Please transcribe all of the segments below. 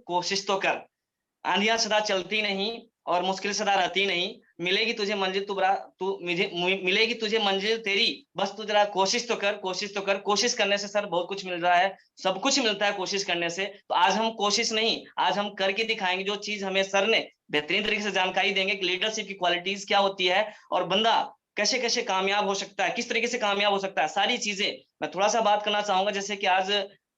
कोशिश तो कर। आंधियां सदा चलती नहीं और मुश्किल सदा रहती नहीं, मिलेगी तुझे मंजिल मिलेगी तुझे मंजिल तेरी, बस तू जरा कोशिश तो कर, कोशिश तो कर। कोशिश करने से सर बहुत कुछ मिल रहा है, सब कुछ मिलता है कोशिश करने से। तो आज हम कोशिश नहीं, आज हम करके दिखाएंगे जो चीज हमें सर ने बेहतरीन तरीके से जानकारी देंगे कि लीडरशिप की क्वालिटीज क्या होती है और बंदा कैसे कैसे कामयाब हो सकता है, किस तरीके से कामयाब हो सकता है, सारी चीजें मैं थोड़ा सा बात करना चाहूंगा। जैसे कि आज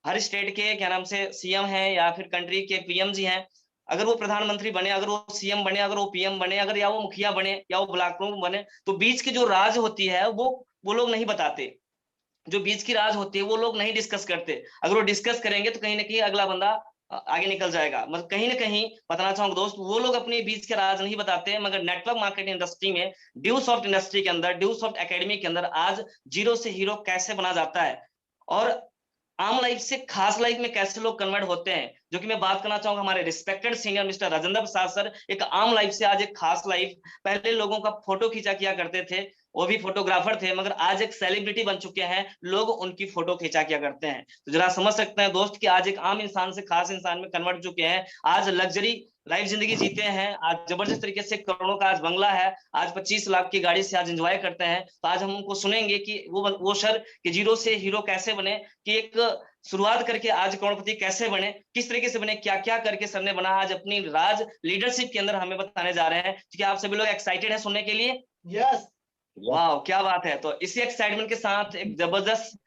हर स्टेट के क्या नाम से सीएम हैं या फिर कंट्री के पीएम जी हैं, अगर वो प्रधानमंत्री बने, अगर वो सीएम बने, अगर वो पीएम बने, अगर या वो मुखिया बने या वो ब्लॉक प्रमुख बने, तो बीच की जो राज होती है वो लोग नहीं बताते। जो बीच की राज होती है वो लोग नहीं डिस्कस करते। अगर वो डिस्कस करेंगे तो कहीं ना कहीं अगला बंदा आगे निकल जाएगा। मतलब कहीं ना कहीं बताना चाहूंगा दोस्त, वो लोग अपने बीच के राज नहीं बताते, मगर नेटवर्क मार्केटिंग इंडस्ट्री में, ड्यू सॉफ्ट इंडस्ट्री के अंदर, ड्यू सॉफ्ट एकेडमी के अंदर आज जीरो से हीरो कैसे बना जाता है और आम लाइफ से खास लाइफ में कैसे लोग कन्वर्ट होते हैं, जो कि मैं बात करना चाहूंगा हमारे respected senior mister Rajendra Prasad sir. एक आम लाइफ से आज एक खास लाइफ, पहले लोगों का फोटो खींचा किया करते थे, वो भी फोटोग्राफर थे, मगर आज एक सेलिब्रिटी बन चुके हैं, लोग उनकी फोटो खींचा किया करते हैं। तो जरा समझ सकते हैं दोस्त कि आज एक आम इंसान से खास इंसान में कन्वर्ट चुके हैं, आज लग्जरी लाइफ जिंदगी जीते हैं, आज जबरदस्त तरीके से करोड़ों का आज बंगला है, आज 25 लाख की गाड़ी से आज एंजॉय करते हैं। तो आज हम उनको सुनेंगे कि वो सर कि जीरो से हीरो कैसे बने, कि एक शुरुआत करके आज करोड़पति कैसे बने, किस तरीके से बने, क्या क्या करके सर ने बना, आज अपनी राज लीडरशिप के अंदर हमें बताने जा रहे हैं। क्या आप सभी लोग एक्साइटेड हैं सुनने के लिए? यस। वाह क्या बात है। तो इसी एक्साइटमेंट के साथ, एक जबरदस्त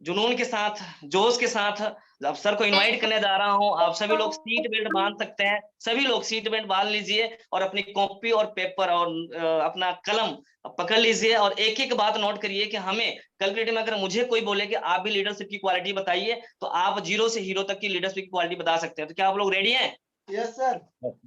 जुनून के साथ, जोश के साथ अब सर को इनवाइट करने जा रहा हूं। आप सभी लोग सीट बेल्ट बांध सकते हैं, सभी लोग सीट बेल्ट बांध लीजिए और अपनी कॉपी और पेपर और अपना कलम पकड़ लीजिए और एक एक बात नोट करिए कि हमें कल के डेट में अगर मुझे कोई बोले कि आप भी लीडरशिप की क्वालिटी बताइए, तो आप जीरो से हीरो तक की लीडरशिप की क्वालिटी बता सकते हैं। तो क्या आप लोग रेडी हैं? Yes sir.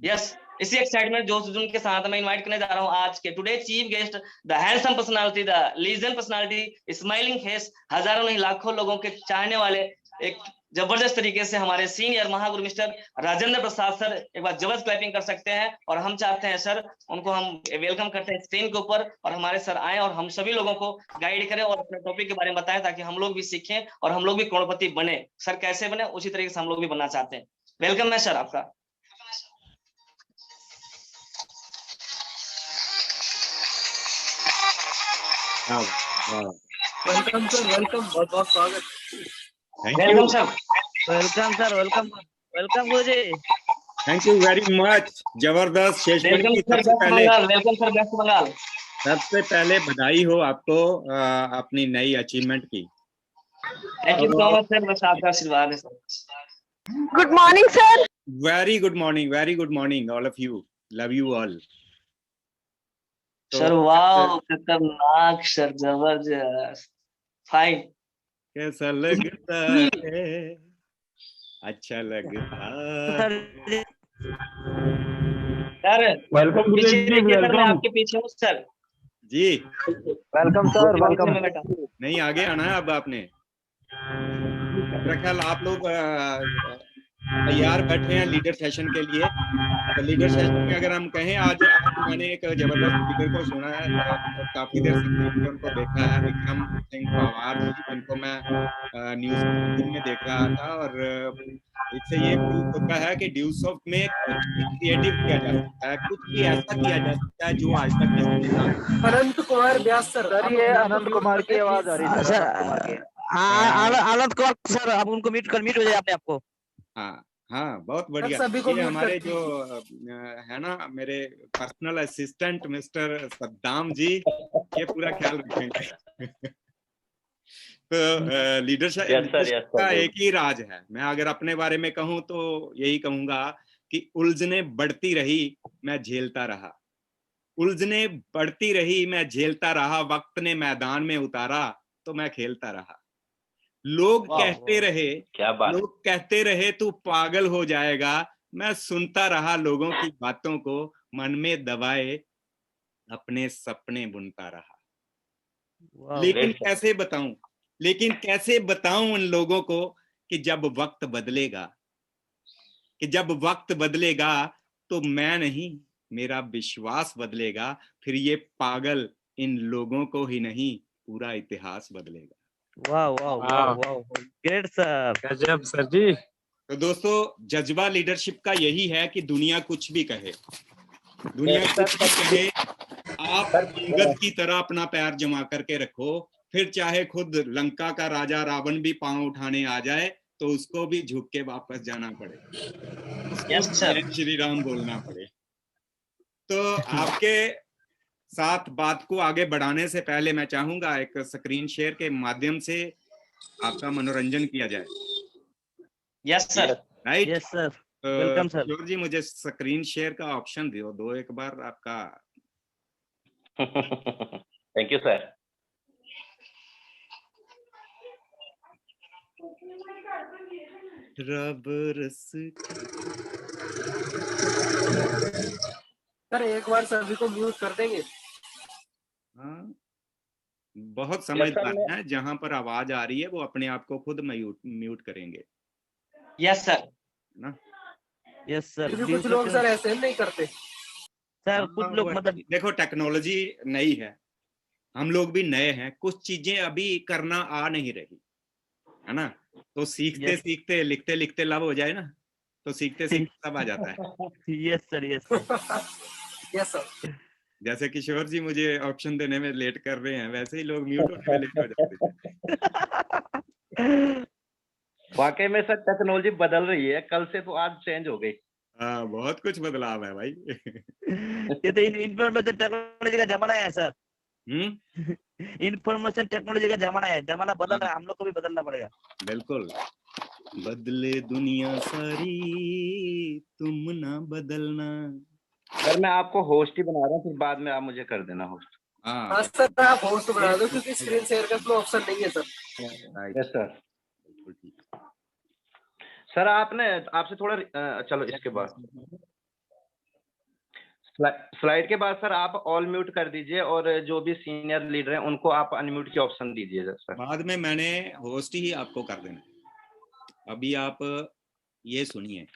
यस। इसी एक्साइटमेंट जोश जुनून के साथ मैं इनवाइट करने जा रहा हूं आज के today chief guest, the handsome personality, the legend personality, smiling face, हजारों नहीं लाखों लोगों के चाहने वाले, एक जबरदस्त तरीके से हमारे senior Mahaguru mister Rajendra Prasad sir. एक बार जबरदस्त क्लैपिंग कर सकते हैं और हम चाहते हैं सर उनको हम वेलकम करते हैं स्क्रीन के ऊपर और हमारे सर आए और हम सभी लोगों को गाइड करें और अपने टॉपिक के बारे में बताएं, ताकि हम लोग भी सीखें और हम लोग भी करोड़पति बने। सर कैसे बने उसी तरीके से हम लोग भी बनना चाहते हैं। वेलकम है सर आपका। वेलकम सर, वेलकम, बहुत बहुत स्वागत। Welcome sir. Welcome sir, welcome welcome गुरुजी। Thank you very much. जबरदस्त शेषमणि वेलकम की sir West Bengal, welcome sir West Bengal. सबसे पहले बधाई हो आपको अपनी नई अचीवमेंट की। Thank you so much sir, बस आपका आशीर्वाद है sir. Good morning sir. Very good morning all of you, love you all. Sir वाह खतरनाक सर, जबरदस्त, फाइन। कैसा लगता है, अच्छा लगता सर वेलकम गुरुजी, पीछे देखिए सर, मैं वेलकम आपके पीछे हूँ sir ji. Welcome sir, welcome. नहीं आगे आना है अब आपने। मेरा ख्याल आप लोग तैयार बैठे हैं लीडर सेशन के लिए। तो लीडर सेशन में अगर हम कहें, आज मैंने एक जबरदस्त लीडर को सुना है और काफी देर से उनको देखा है, विक्रम सिंह पवार जी, जिनको मैं न्यूज में देख रहा था और इससे ये प्रूव होता है कि ड्यू सॉफ्ट में कुछ भी क्रिएटिव किया जा सकता है, कुछ भी ऐसा किया जा सकता है जो आज तक किसी ने ना। अनंत कुमार व्यास सर, ये अनंत कुमार की आवाज आ रही है सर। आनंद कुमार सर, आप उनको म्यूट हो जाए अपने आपको। हाँ हाँ, बहुत बढ़िया। सभी को ये हमारे जो है ना, मेरे पर्सनल असिस्टेंट मिस्टर सद्दाम जी, ये पूरा ख्याल रखेंगे। तो लीडरशिप का एक ही राज है। मैं अगर अपने बारे में कहूं तो यही कहूंगा कि उलझने बढ़ती रही, मैं झेलता रहा। उलझने बढ़ती रही, मैं झेलता रहा। वक्त ने मैदान में उतारा तो मैं खेलता रहा। लोग कहते रहे तू पागल हो जाएगा, मैं सुनता रहा लोगों की बातों को, मन में दबाए अपने सपने बुनता रहा। लेकिन कैसे बताऊं उन लोगों को कि जब वक्त बदलेगा तो मैं नहीं, मेरा विश्वास बदलेगा। फिर ये पागल इन लोगों को ही नहीं, पूरा इतिहास बदलेगा। वाह वाह वाह वाह, ग्रेट सर, गजब सर जी। तो दोस्तों जज्बा लीडरशिप का यही है कि दुनिया कुछ भी कहे, दुनिया कुछ भी कहे, आप अंगद की तरह अपना पैर जमा करके रखो, फिर चाहे खुद लंका का राजा रावण भी पांव उठाने आ जाए तो उसको भी झुक के वापस जाना पड़े, उसको जय श्री राम बोलना पड़े। तो आपके साथ बात को आगे बढ़ाने से पहले मैं चाहूंगा एक स्क्रीन शेयर के माध्यम से आपका मनोरंजन किया जाए। Yes sir. Right, yes sir, welcome sir. Kishore ji मुझे स्क्रीन शेयर का ऑप्शन दो एक बार आपका। Thank you sir. रब रस सर एक बार सभी को म्यूट कर देंगे। हाँ, बहुत समझदार है, जहां पर आवाज आ रही है वो अपने आप को खुद म्यूट करेंगे। Yes sir. ना, यस सर। कुछ लोग सर ऐसे नहीं करते सर, कुछ लोग मतलब देखो टेक्नोलॉजी नई है, हम लोग भी नए हैं, कुछ चीजें अभी करना आ नहीं रही है ना, तो सीखते सीखते लिखते लिखते लव हो जाए ना, तो सीखते सीखते सब आ जाता है। Yes sir, yes sir. Yes sir. जैसे किशोर जी मुझे ऑप्शन देने में लेट कर रहे हैं, वैसे ही लोग म्यूट होने में लेट हो जाते हैं। वाकई में सर टेक्नोलॉजी बदल रही है, कल से तो आज चेंज हो गई। हाँ, बहुत कुछ बदलाव है भाई। ये तो इन्फॉर्मेशन टेक्नोलॉजी का जमाना है सर। इन्फॉर्मेशन टेक्नोलॉजी का जमाना है, जमाना बदल रहा है, हम लोग को भी बदलना पड़ेगा। बिल्कुल, बदले दुनिया सारी तुम ना बदलना। सर मैं आपको होस्ट ही बना रहा हूँ, फिर बाद में आप मुझे कर देना होस्ट। हाँ सर, आप होस्ट बना दो क्योंकि स्क्रीन शेयर का कोई ऑप्शन नहीं है सर। Yes sir. सर आपने आपसे थोड़ा चलो इसके बाद स्लाइड के बाद सर आप ऑल म्यूट कर दीजिए और जो भी सीनियर लीडर हैं उनको आप अनम्यूट की ऑप्शन दीजिए सर। बाद में मैंने होस्ट ही आपको कर देना, अभी आप ये सुनिए।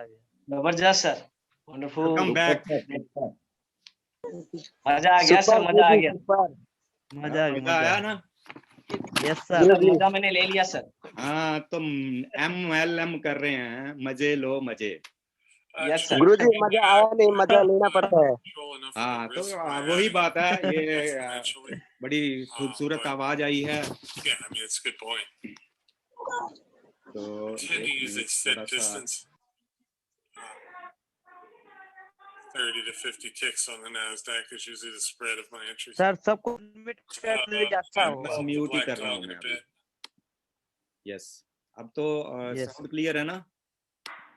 आ गया। जबरदस्त सर, वंडरफुल, वेलकम बैक। मजा आ गया सर, मजा आ गया, मजा मजा आया ना? Yes sir. मजा मैंने ले लिया सर। हाँ, तुम MLM कर रहे हैं, मजे लो मजे। Yes sir. गुरुजी मजा आया नहीं, मजा लेना पड़ता है। हाँ, तो वही बात है। ये बड़ी खूबसूरत आवाज आई है। तो थोड़ा सा 30 to 50 ticks on the Nasdaq is usually the spread of my entries. Sir सबको लिमिट कर दीजिए, अच्छा And होगा। बस the म्यूट ही black कर रहा हूँ dog in मैं a अभी। bit. यस, अब तो Yes. साउंड क्लियर है ना?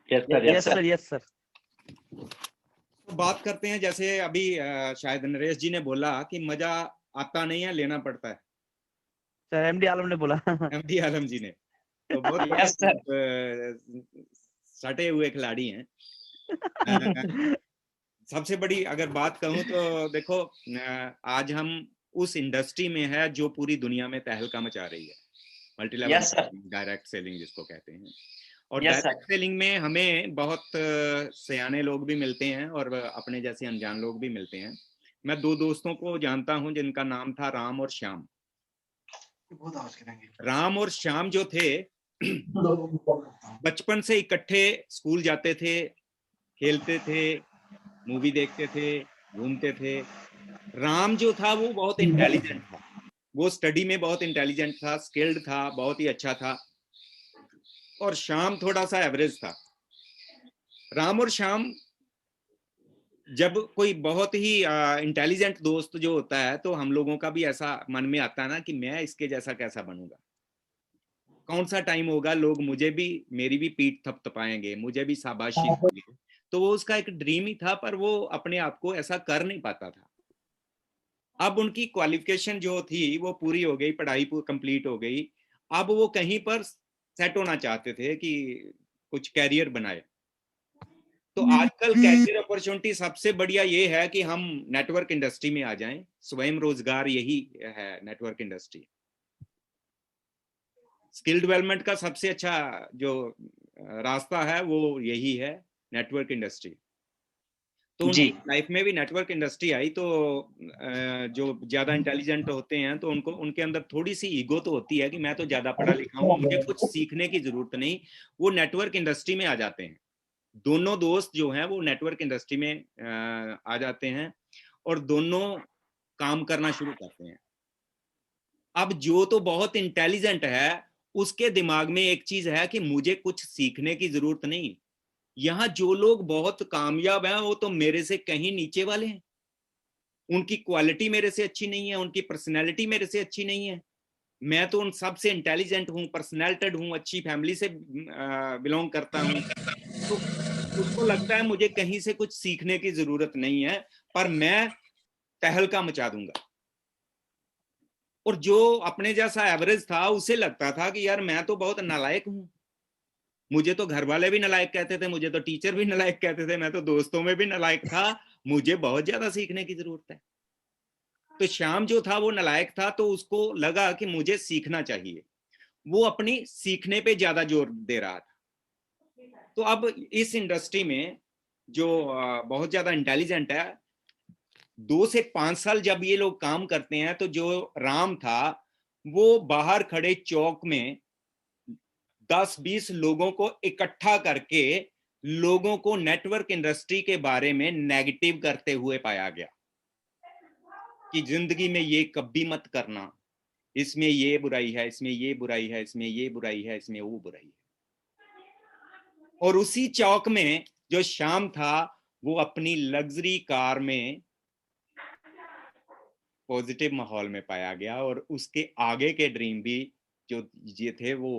Yes sir, yes sir, yes sir. तो बात करते हैं, जैसे अभी शायद नरेश जी ने बोला कि मजा आता नहीं है, लेना पड़ता है। सर एमडी आलम ने बोला। MD आलम जी ने तो बहुत Yes, sir. सटे हुए खिलाड़ी हैं। सबसे बड़ी अगर बात कहूं तो देखो, आज हम उस इंडस्ट्री में है जो पूरी दुनिया में तहलका मचा रही है, multi level Yes, sir. Direct selling जिसको कहते हैं। और Yes, sir. डायरेक्ट सेलिंग में हमें बहुत सयाने लोग भी मिलते हैं और अपने जैसे अनजान लोग भी मिलते हैं। मैं दो दोस्तों को जानता हूं जिनका नाम था राम और श्याम। राम और श्याम जो थे बचपन से इकट्ठे स्कूल जाते थे, खेलते थे, मूवी देखते थे, घूमते थे। राम जो था वो बहुत इंटेलिजेंट था, वो स्टडी में बहुत इंटेलिजेंट था, स्किल्ड था, बहुत ही अच्छा था। और श्याम थोड़ा सा एवरेज था। राम और श्याम, जब कोई बहुत ही इंटेलिजेंट दोस्त जो होता है तो हम लोगों का भी ऐसा मन में आता है ना कि मैं इसके जैसा कैसा बनूंगा, कौन सा टाइम होगा लोग मुझे भी, मेरी भी पीठ थपथपाएंगे, मुझे भी शाबाशी देंगे। तो वो उसका एक ड्रीम ही था, पर वो अपने आप को ऐसा कर नहीं पाता था। अब उनकी क्वालिफिकेशन जो थी वो पूरी हो गई, पढ़ाई कंप्लीट हो गई। अब वो कहीं पर सेट होना चाहते थे कि कुछ कैरियर बनाए। तो आजकल कैरियर अपॉर्चुनिटी सबसे बढ़िया ये है कि हम नेटवर्क इंडस्ट्री में आ जाएं। स्वयं रोजगार यही है, नेटवर्क इंडस्ट्री। स्किल डेवलपमेंट का सबसे अच्छा जो रास्ता है वो यही है, नेटवर्क इंडस्ट्री। तो उनकी लाइफ में भी नेटवर्क इंडस्ट्री आई। तो जो ज्यादा इंटेलिजेंट होते हैं तो उनको, उनके अंदर थोड़ी सी ईगो तो होती है कि मैं तो ज्यादा पढ़ा लिखा हूँ, मुझे कुछ सीखने की जरूरत नहीं। वो नेटवर्क इंडस्ट्री में आ जाते हैं। दोनों दोस्त जो हैं वो नेटवर्क इंडस्ट्री में आ जाते हैं और दोनों काम करना शुरू करते हैं। अब जो तो बहुत इंटेलिजेंट है उसके दिमाग में एक चीज है कि मुझे कुछ सीखने की जरूरत नहीं। यहाँ जो लोग बहुत कामयाब हैं वो तो मेरे से कहीं नीचे वाले हैं। उनकी क्वालिटी मेरे से अच्छी नहीं है, उनकी पर्सनैलिटी मेरे से अच्छी नहीं है। मैं तो उन सबसे इंटेलिजेंट हूँ, पर्सनैलिटेड हूँ, अच्छी फैमिली से बिलोंग करता हूँ। तो उसको लगता है मुझे कहीं से कुछ सीखने की जरूरत नहीं है, पर मैं तहलका मचा दूंगा। और जो अपने जैसा एवरेज था उसे लगता था कि यार मैं तो बहुत नालायक हूं, मुझे तो घर वाले भी नालायक कहते थे, मुझे तो टीचर भी नालायक कहते थे, मैं तो दोस्तों में भी नालायक था, मुझे बहुत ज्यादा सीखने की जरूरत है। तो श्याम जो था वो नालायक था, तो उसको लगा कि मुझे सीखना चाहिए। वो अपनी सीखने पे ज्यादा जोर दे रहा था। तो अब इस इंडस्ट्री में जो बहुत ज्यादा इंटेलिजेंट है, 2 से 5 साल जब ये लोग काम करते हैं तो जो राम था वो बाहर खड़े चौक में 10-20 लोगों को इकट्ठा करके लोगों को नेटवर्क इंडस्ट्री के बारे में नेगेटिव करते हुए पाया गया कि जिंदगी में ये कभी मत करना, इसमें ये बुराई है, इसमें ये बुराई है, इसमें ये बुराई है, इसमें वो बुराई है। और उसी चौक में जो श्याम था वो अपनी लग्जरी कार में पॉजिटिव माहौल में पाया गया और उसके आगे के ड्रीम भी जो ये थे वो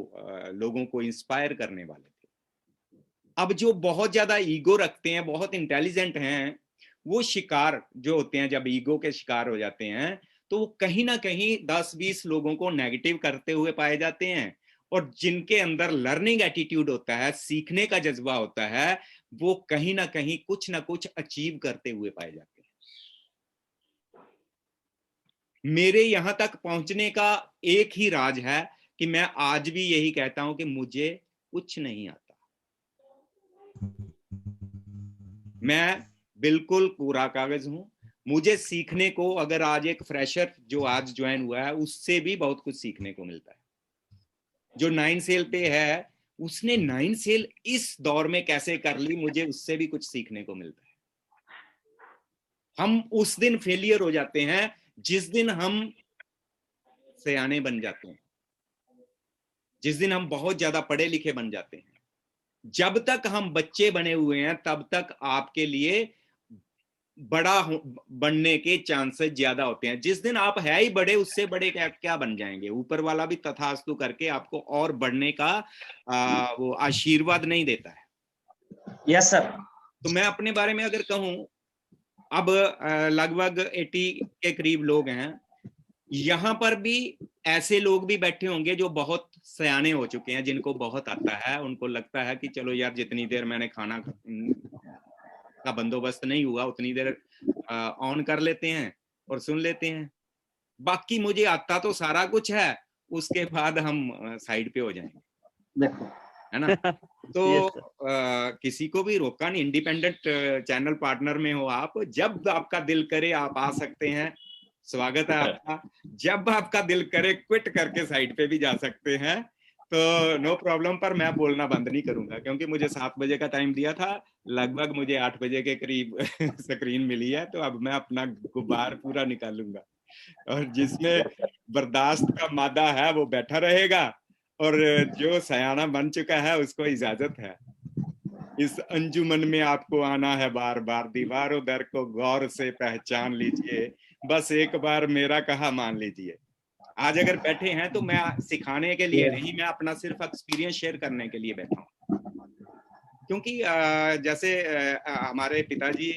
लोगों को इंस्पायर करने वाले थे। अब जो बहुत ज्यादा ईगो रखते हैं, बहुत इंटेलिजेंट हैं, वो शिकार जो होते हैं, जब ईगो के शिकार हो जाते हैं तो वो कहीं ना कहीं 10-20 लोगों को नेगेटिव करते हुए पाए जाते हैं। और जिनके अंदर लर्निंग एटीट्यूड होता है, सीखने का जज्बा होता है, वो कहीं ना कहीं कुछ ना कुछ अचीव करते हुए पाए जाते हैं। मेरे यहां तक पहुंचने का एक ही राज है कि मैं आज भी यही कहता हूं कि मुझे कुछ नहीं आता। मैं बिल्कुल पूरा कागज हूं। मुझे सीखने को, अगर आज एक फ्रेशर जो आज ज्वाइन हुआ है उससे भी बहुत कुछ सीखने को मिलता है। जो 9 सेल पे है उसने 9 सेल इस दौर में कैसे कर ली, मुझे उससे भी कुछ सीखने को मिलता है। हम उस दिन फेलियर हो जाते हैं जिस दिन हम सयाने बन जाते हैं, जिस दिन हम बहुत ज्यादा पढ़े लिखे बन जाते हैं। जब तक हम बच्चे बने हुए हैं तब तक आपके लिए बड़ा बनने के चांसेस ज्यादा होते हैं। जिस दिन आप है ही बड़े, उससे बड़े क्या बन जाएंगे। ऊपर वाला भी तथास्तु करके आपको और बढ़ने का वो आशीर्वाद नहीं देता है। Yes sir. तो मैं अपने बारे में अगर कहूं, अब लगभग 80 के करीब लोग हैं। यहाँ पर भी ऐसे लोग भी बैठे होंगे जो बहुत सयाने हो चुके हैं, जिनको बहुत आता है। उनको लगता है कि चलो यार, जितनी देर मैंने खाना का बंदोबस्त नहीं हुआ उतनी देर ऑन कर लेते हैं और सुन लेते हैं। बाकी मुझे आता तो सारा कुछ है, उसके बाद हम साइड पे हो जाएंगे, देखो है ना। तो किसी को भी रोका नहीं। इंडिपेंडेंट चैनल पार्टनर में हो आप, जब आपका दिल करे आप आ सकते हैं, स्वागत है आपका। जब आपका दिल करे क्विट करके साइड पे भी जा सकते हैं, तो नो प्रॉब्लम। पर मैं बोलना बंद नहीं करूंगा, क्योंकि मुझे 7 बजे का टाइम दिया था, लगभग मुझे 8 बजे के करीब स्क्रीन मिली है। तो अब मैं अपना गुब्बार पूरा निकालूंगा, और जिसमें बर्दाश्त का मादा है वो बैठा रहेगा, और जो सयाना बन चुका है उसको इजाजत है। इस अंजुमन में आपको आना है बार बार, दीवारों दर को गौर से पहचान लीजिए, बस एक बार मेरा कहा मान लीजिए। आज अगर बैठे हैं तो मैं सिखाने के लिए नहीं, मैं अपना सिर्फ एक्सपीरियंस शेयर करने के लिए बैठा हूँ। क्योंकि जैसे हमारे पिताजी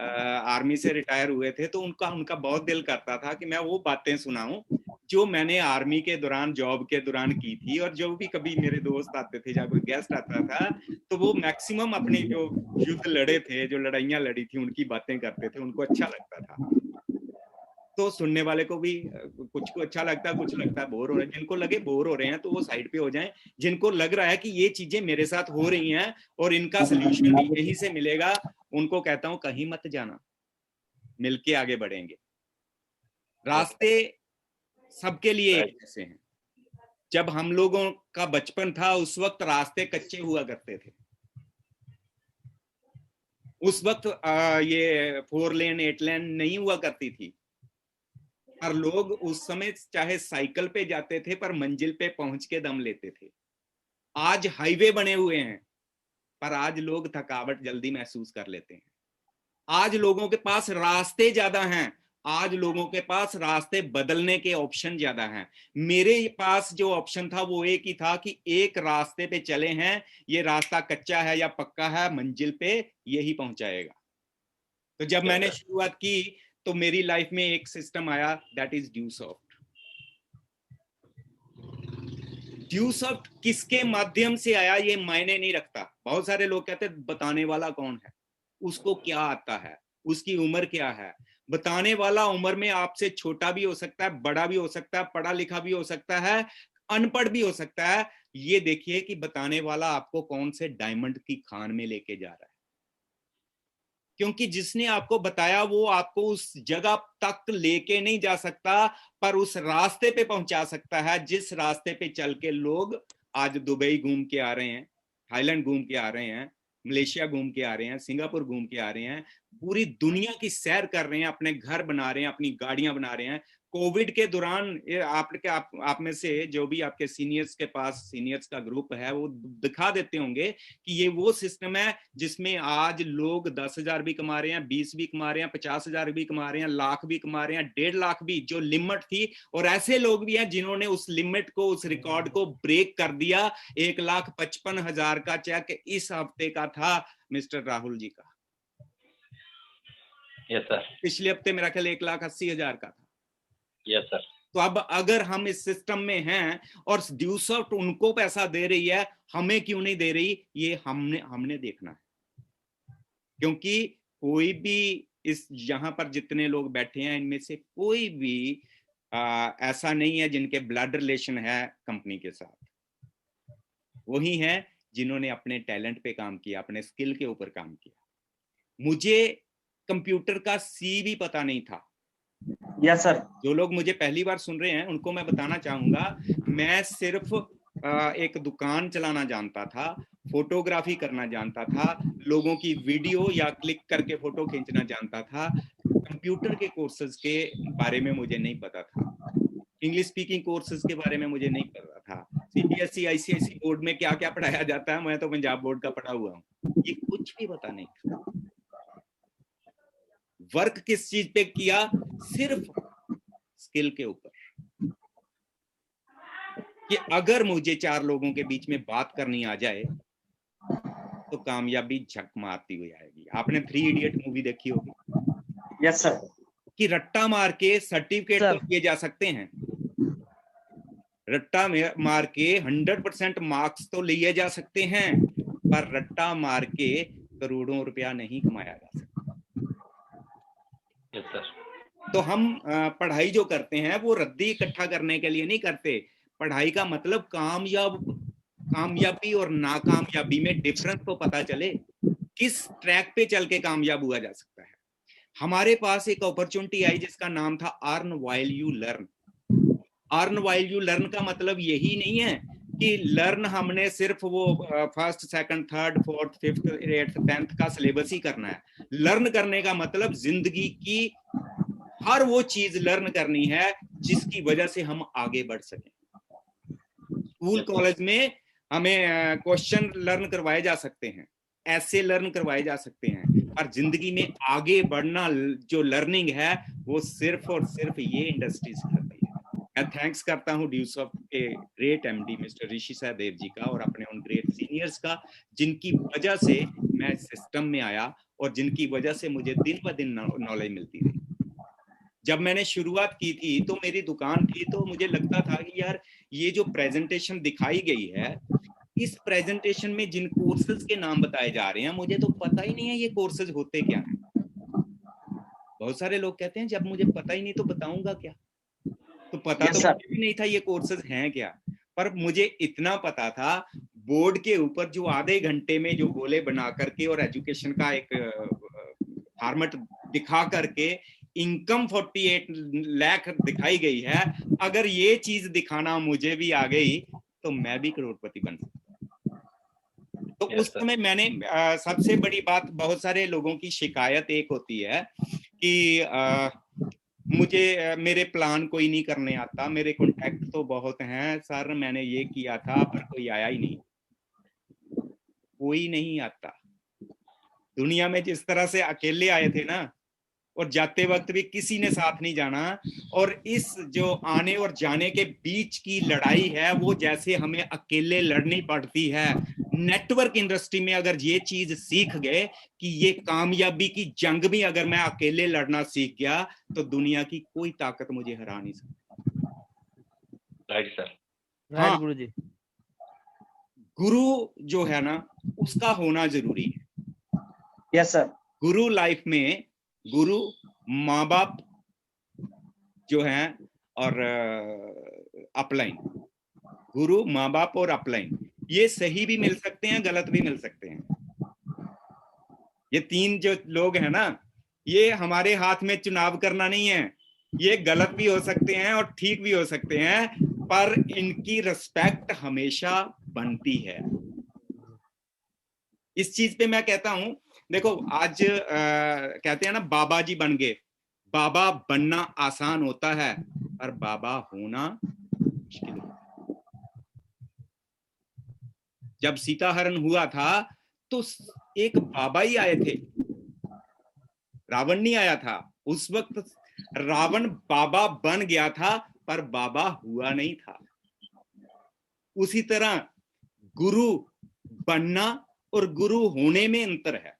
आर्मी से रिटायर हुए थे, तो उनका बहुत दिल करता था कि मैं वो बातें सुनाऊं जो मैंने आर्मी के दौरान, जॉब के दौरान की थी। और जो भी कभी मेरे दोस्त आते थे या कोई गेस्ट आता था, तो वो मैक्सिमम अपनी जो युद्ध लड़े थे, जो लड़ाइयां लड़ी थी, उनकी बातें करते थे। उनको अच्छा लगता था। तो सुनने वाले को भी कुछ को अच्छा लगता है, कुछ लगता है बोर हो रहे हैं। जिनको लगे बोर हो रहे हैं तो वो साइड पे हो जाएं। जिनको लग रहा है कि ये चीजें मेरे साथ हो रही हैं और इनका सोल्यूशन भी यहीं से मिलेगा, उनको कहता हूं कहीं मत जाना, मिलके आगे बढ़ेंगे। रास्ते सबके लिए एक जैसे हैं। जब हम लोगों का बचपन था उस वक्त रास्ते कच्चे हुआ करते थे। उस वक्त ये 4 लेन 8 लेन नहीं हुआ करती थी। और लोग उस समय चाहे साइकिल पे जाते थे पर मंजिल पे पहुंच के दम लेते थे। आज हाईवे बने हुए हैं, पर आज लोग थकावट जल्दी महसूस कर लेते हैं। आज लोगों के पास रास्ते ज्यादा हैं, आज लोगों के पास रास्ते बदलने के ऑप्शन ज्यादा हैं। मेरे पास जो ऑप्शन था वो एक ही था कि एक रास्ते पे चले हैं, ये रास्ता कच्चा है या पक्का है, मंजिल पे यही पहुंचाएगा। तो जब मैंने शुरुआत की तो मेरी लाइफ में एक सिस्टम आया, दैट इज ड्यूसॉफ्ट। ड्यूसॉफ्ट किसके माध्यम से आया ये मायने नहीं रखता। बहुत सारे लोग कहते हैं बताने वाला कौन है, उसको क्या आता है, उसकी उम्र क्या है। बताने वाला उम्र में आपसे छोटा भी हो सकता है, बड़ा भी हो सकता है, पढ़ा लिखा भी हो सकता है, अनपढ़ भी हो सकता है। ये देखिए कि बताने वाला आपको कौन से डायमंड की खान में लेके जा रहा है। क्योंकि जिसने आपको बताया वो आपको उस जगह तक लेके नहीं जा सकता, पर उस रास्ते पे पहुंचा सकता है जिस रास्ते पे चल के लोग आज दुबई घूम के आ रहे हैं, थाईलैंड घूम के आ रहे हैं, मलेशिया घूम के आ रहे हैं, सिंगापुर घूम के आ रहे हैं, पूरी दुनिया की सैर कर रहे हैं, अपने घर बना रहे हैं, अपनी गाड़ियां बना रहे हैं। कोविड के दौरान आप में से जो भी आपके सीनियर्स के पास सीनियर्स का ग्रुप है वो दिखा देते होंगे कि ये वो सिस्टम है जिसमें आज लोग 10,000 भी कमा रहे हैं, 20 भी कमा रहे हैं, 50,000 भी कमा रहे हैं, लाख भी कमा रहे हैं, 1.5 लाख भी, जो लिमिट थी। और ऐसे लोग भी हैं जिन्होंने उस लिमिट को, उस रिकॉर्ड को ब्रेक कर दिया। 1,55,000 का चेक इस हफ्ते का था मिस्टर राहुल जी का। Yes sir. पिछले हफ्ते मेरा ख्याल 1,80,000 का था। Yes sir. तो अब अगर हम इस सिस्टम में हैं और ड्यूसॉफ्ट उनको पैसा दे रही है, हमें क्यों नहीं दे रही, ये हमने देखना है। क्योंकि कोई भी इस यहाँ पर जितने लोग बैठे हैं इनमें से कोई भी ऐसा नहीं है जिनके ब्लड रिलेशन है कंपनी के साथ। वही है जिन्होंने अपने टैलेंट पे काम किया, अपने स्किल के ऊपर काम किया। मुझे कंप्यूटर का सी भी पता नहीं था। Yes sir. जो लोग मुझे पहली बार सुन रहे हैं उनको मैं बताना चाहूंगा, मैं सिर्फ एक दुकान चलाना जानता था, फोटोग्राफी करना जानता था, लोगों की वीडियो या क्लिक करके फोटो खींचना जानता था। कंप्यूटर के कोर्सेज के बारे में मुझे नहीं पता था, इंग्लिश स्पीकिंग कोर्सेज के बारे में मुझे नहीं पता था, सीबीएसई आईसीएसई बोर्ड में क्या क्या पढ़ाया जाता है, मैं तो पंजाब बोर्ड का पढ़ा हुआ हूँ, ये कुछ भी पता नहीं था। वर्क किस चीज पे किया? सिर्फ स्किल के ऊपर, कि अगर मुझे 4 लोगों के बीच में बात करनी आ जाए तो कामयाबी झक मारती हुई आएगी। आपने 3 इडियट मूवी देखी होगी। Yes sir. कि रट्टा मार के सर्टिफिकेट तो लिए जा सकते हैं, रट्टा मार के 100% मार्क्स तो लिए जा सकते हैं, पर रट्टा मार के करोड़ों रुपया नहीं कमाया जा सकता। Yes sir. तो हम पढ़ाई जो करते हैं वो रद्दी इकट्ठा करने के लिए नहीं करते। पढ़ाई का मतलब कामयाबी और नाकामयाबी में डिफरेंस तो पता चले, किस ट्रैक पे चल के कामयाब हुआ जा सकता है। हमारे पास एक अपॉर्चुनिटी आई जिसका नाम था earn while you learn. Earn while you learn का मतलब यही नहीं है कि लर्न हमने सिर्फ वो first second third fourth fifth eighth 10th का सिलेबस ही करना है। लर्न करने का मतलब जिंदगी की हर वो चीज लर्न करनी है जिसकी वजह से हम आगे बढ़ सकें। स्कूल कॉलेज में हमें क्वेश्चन लर्न करवाए जा सकते हैं, ऐसे लर्न करवाए जा सकते हैं, पर जिंदगी में आगे बढ़ना जो लर्निंग है वो सिर्फ और सिर्फ ये इंडस्ट्री सिखाती है। मैं थैंक्स करता हूँ ड्यूस ऑफ a great MD mister Rishi Sahdev ji का और अपने उन ग्रेट सीनियर्स का, जिनकी वजह से मैं सिस्टम में आया और जिनकी वजह से मुझे दिन ब दिन नॉलेज मिलती रही। जब मैंने शुरुआत की थी तो मेरी दुकान थी, तो मुझे लगता था कि यार ये जो प्रेजेंटेशन दिखाई गई है, इस प्रेजेंटेशन में जिन कोर्सेज के नाम बताए जा रहे हैं मुझे तो पता ही नहीं है ये कोर्सेज होते क्या हैं। बहुत सारे लोग कहते हैं जब मुझे पता ही नहीं तो बताऊंगा क्या, तो पता तो मुझे भी नहीं था ये कोर्सेज हैं क्या। पर मुझे इतना पता था, बोर्ड के ऊपर जो आधे घंटे में जो गोले बना करके और एजुकेशन का एक फॉर्मेट दिखा करके इनकम 48 लाख दिखाई गई है, अगर ये चीज दिखाना मुझे भी आ गई तो मैं भी करोड़पति बन सकता। तो उस समय मैंने सबसे बड़ी बात, बहुत सारे लोगों की शिकायत एक होती है कि मुझे मेरे प्लान कोई नहीं करने आता, मेरे कॉन्टैक्ट तो बहुत हैं सर, मैंने ये किया था पर कोई आया ही नहीं। कोई नहीं आता। दुनिया में जिस तरह से अकेले आए थे ना, और जाते वक्त भी किसी ने साथ नहीं जाना, और इस जो आने और जाने के बीच की लड़ाई है वो जैसे हमें अकेले लड़नी पड़ती है। नेटवर्क इंडस्ट्री में अगर ये चीज सीख गए कि ये कामयाबी की जंग भी अगर मैं अकेले लड़ना सीख गया तो दुनिया की कोई ताकत मुझे हरा नहीं सकती। Right sir. राइट गुरु जी। गुरु जो है ना उसका होना जरूरी है। Yes sir. गुरु लाइफ में, गुरु माँ बाप जो हैं और अपलाइन, गुरु माँ बाप और अपलाइन, ये सही भी मिल सकते हैं, गलत भी मिल सकते हैं। ये 3 जो लोग हैं ना, ये हमारे हाथ में चुनाव करना नहीं है, ये गलत भी हो सकते हैं और ठीक भी हो सकते हैं, पर इनकी रिस्पेक्ट हमेशा बनती है। इस चीज पे मैं कहता हूं, देखो आज कहते हैं ना बाबा जी बन गए। बाबा बनना आसान होता है पर बाबा होना मुश्किल होता है। जब सीता हरण हुआ था तो एक बाबा ही आए थे, रावण नहीं आया था। उस वक्त रावण बाबा बन गया था पर बाबा हुआ नहीं था। उसी तरह गुरु बनना और गुरु होने में अंतर है,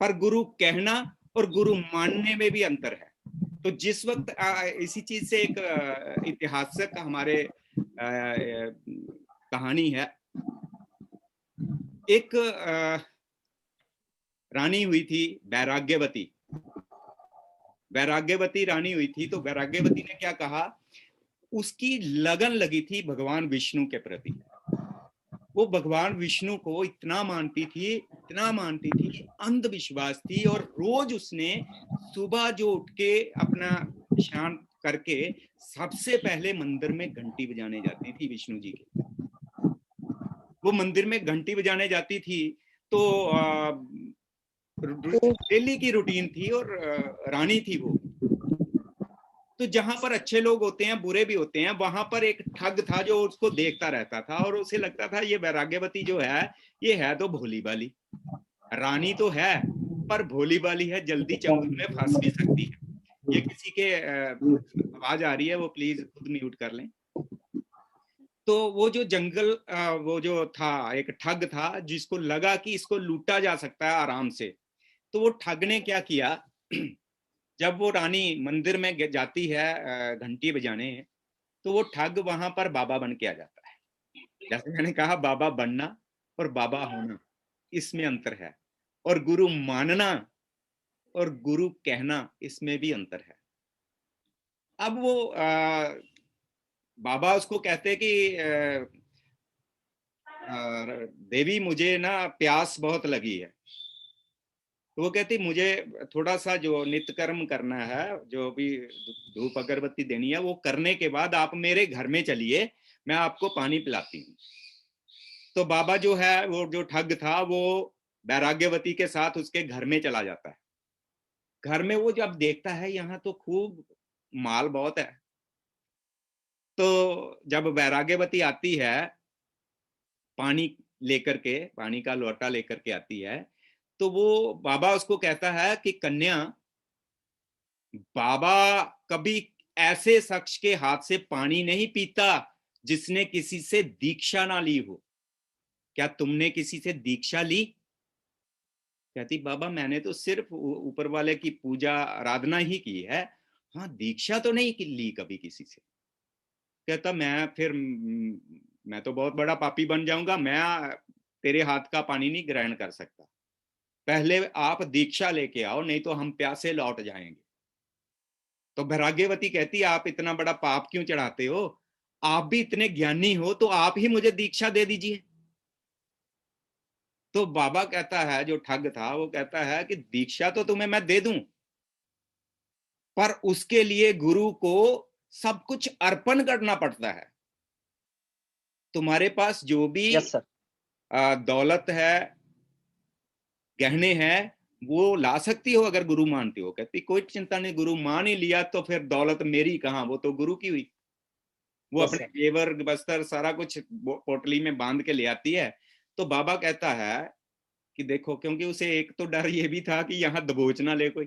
पर गुरु कहना और गुरु मानने में भी अंतर है। तो जिस वक्त इसी चीज से एक ऐतिहासिक हमारे कहानी है। एक रानी हुई थी वैराग्यवती, वैराग्यवती रानी हुई थी। तो वैराग्यवती ने क्या कहा, उसकी लगन लगी थी भगवान विष्णु के प्रति। वो भगवान विष्णु को इतना मानती थी, अंधविश्वास थी। और रोज उसने सुबह जो उठ के अपना स्नान करके सबसे पहले मंदिर में घंटी बजाने जाती थी विष्णु जी की। वो मंदिर में घंटी बजाने जाती थी, तो डेली की रूटीन थी, और रानी थी वो। तो जहां पर अच्छे लोग होते हैं, बुरे भी होते हैं, वहां पर एक ठग था जो उसको देखता रहता था, और उसे लगता था ये वैराग्यवती जो है, ये है तो भोली भाली, रानी तो है पर भोली भाली है, जल्दी चंगुल में फंस भी सकती है। ये किसी के आवाज आ रही है, वो प्लीज खुद म्यूट कर लें। तो वो जो जंगल वो जो था, एक ठग था जिसको लगा कि इसको लूटा जा सकता है आराम से। तो वो ठग ने क्या किया, जब वो रानी मंदिर में जाती है घंटी बजाने, तो वो ठग वहां पर बाबा बन के आ जाता है। जैसे मैंने कहा, बाबा बनना और बाबा होना, इसमें अंतर है। और गुरु मानना और गुरु कहना, इसमें भी अंतर है। अब वो बाबा उसको कहते कि देवी मुझे ना प्यास बहुत लगी है। तो वो कहती मुझे थोड़ा सा जो नित्य कर्म करना है, जो भी धूप अगरबत्ती देनी है, वो करने के बाद आप मेरे घर में चलिए, मैं आपको पानी पिलाती हूँ। तो बाबा जो है, वो जो ठग था, वो वैराग्यवती के साथ उसके घर में चला जाता है। घर में वो जब देखता है यहाँ तो खूब माल बहुत है, तो जब वैराग्यवती आती है पानी लेकर के, पानी का लोटा लेकर के आती है, तो वो बाबा उसको कहता है कि कन्या, बाबा कभी ऐसे शख्स के हाथ से पानी नहीं पीता जिसने किसी से दीक्षा ना ली हो। क्या तुमने किसी से दीक्षा ली? कहती बाबा मैंने तो सिर्फ ऊपर वाले की पूजा आराधना ही की है, हाँ दीक्षा तो नहीं ली कभी किसी से। कहता मैं तो बहुत बड़ा पापी बन जाऊंगा, मैं तेरे हाथ का पानी नहीं ग्रहण कर सकता, पहले आप दीक्षा लेके आओ, नहीं तो हम प्यासे लौट जाएंगे। तो वैराग्यवती कहती आप इतना बड़ा पाप क्यों चढ़ाते हो, आप भी इतने ज्ञानी हो तो आप ही मुझे दीक्षा दे दीजिए। तो बाबा कहता है, जो ठग था वो कहता है कि दीक्षा तो तुम्हें मैं दे दूं, पर उसके लिए गुरु को सब कुछ अर्पण करना पड़ता है। तुम्हारे पास जो भी दौलत है, गहने हैं, वो ला सकती हो अगर गुरु मानती हो। कहती कोई चिंता नहीं, गुरु मान ही लिया तो फिर दौलत मेरी कहां, वो तो गुरु की हुई। वो अपने जेवर बस्तर सारा कुछ पोटली में बांध के ले आती है। तो बाबा कहता है कि देखो, क्योंकि उसे एक तो डर ये भी था कि यहाँ दबोच ना ले कोई।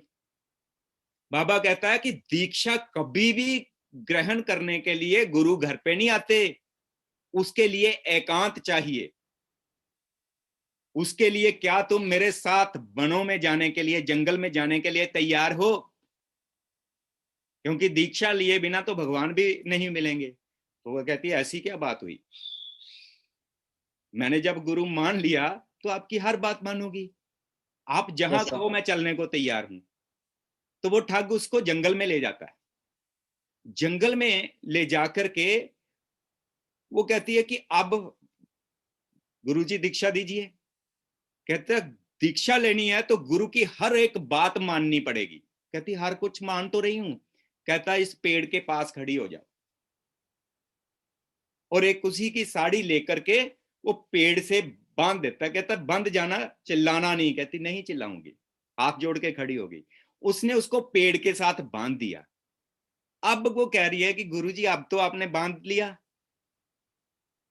बाबा कहता है कि दीक्षा कभी भी ग्रहण करने के लिए गुरु घर पे नहीं आते, उसके लिए एकांत चाहिए। उसके लिए क्या तुम मेरे साथ वनों में जाने के लिए, जंगल में जाने के लिए तैयार हो? क्योंकि दीक्षा लिए बिना तो भगवान भी नहीं मिलेंगे। तो वो कहती है ऐसी क्या बात हुई, मैंने जब गुरु मान लिया तो आपकी हर बात मानूंगी, आप जहां कहो मैं चलने को तैयार हूं। तो वो ठग उसको जंगल में ले जाता है। जंगल में ले जाकर के वो कहती है कि अब गुरुजी दीक्षा दीजिए। कहते हैं दीक्षा लेनी है तो गुरु की हर एक बात माननी पड़ेगी। कहती हर कुछ मान तो रही हूं। कहता इस पेड़ के पास खड़ी हो जाओ, और एक उसी की साड़ी लेकर के वो पेड़ से बांध देता। कहता बंद जाना, चिल्लाना नहीं। कहती नहीं चिल्लाऊंगी, हाथ जोड़ के खड़ी होगी। उसने उसको पेड़ के साथ बांध दिया। अब वो कह रही है कि गुरुजी अब तो आपने बांध लिया,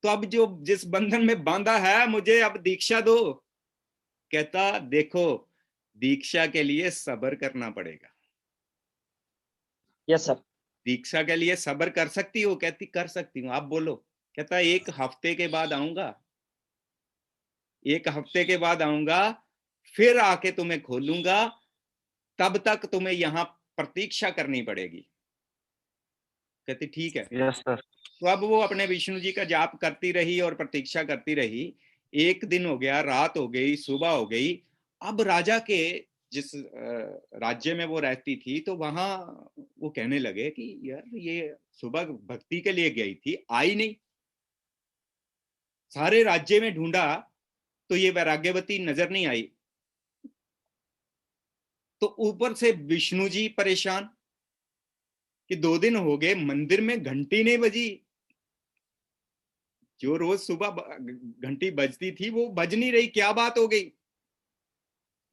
तो अब जो जिस बंधन में बांधा है मुझे अब दीक्षा दो। कहता देखो, दीक्षा के लिए सब्र करना पड़ेगा। Yes sir. दीक्षा के लिए सब्र कर सकती हो? कहती कर सकती हूँ, आप बोलो। कहता 1 हफ्ते के बाद आऊंगा, 1 हफ्ते के बाद आऊंगा, फिर आके तुम्हें खोलूंगा, तब तक तुम्हें यहां प्रतीक्षा करनी पड़ेगी। कहती ठीक है। Yes sir. तो अब वो अपने विष्णु जी का जाप करती रही और प्रतीक्षा करती रही। एक दिन हो गया, रात हो गई, सुबह हो गई। अब राजा के जिस राज्य में वो रहती थी, तो वहां वो कहने लगे कि यार ये सुबह भक्ति के लिए गई थी, आई नहीं। सारे राज्य में ढूंढा तो ये वैराग्यवती नजर नहीं आई। तो ऊपर से विष्णु जी परेशान कि 2 दिन हो गए मंदिर में घंटी नहीं बजी, जो रोज सुबह घंटी बजती थी वो बज नहीं रही, क्या बात हो गई?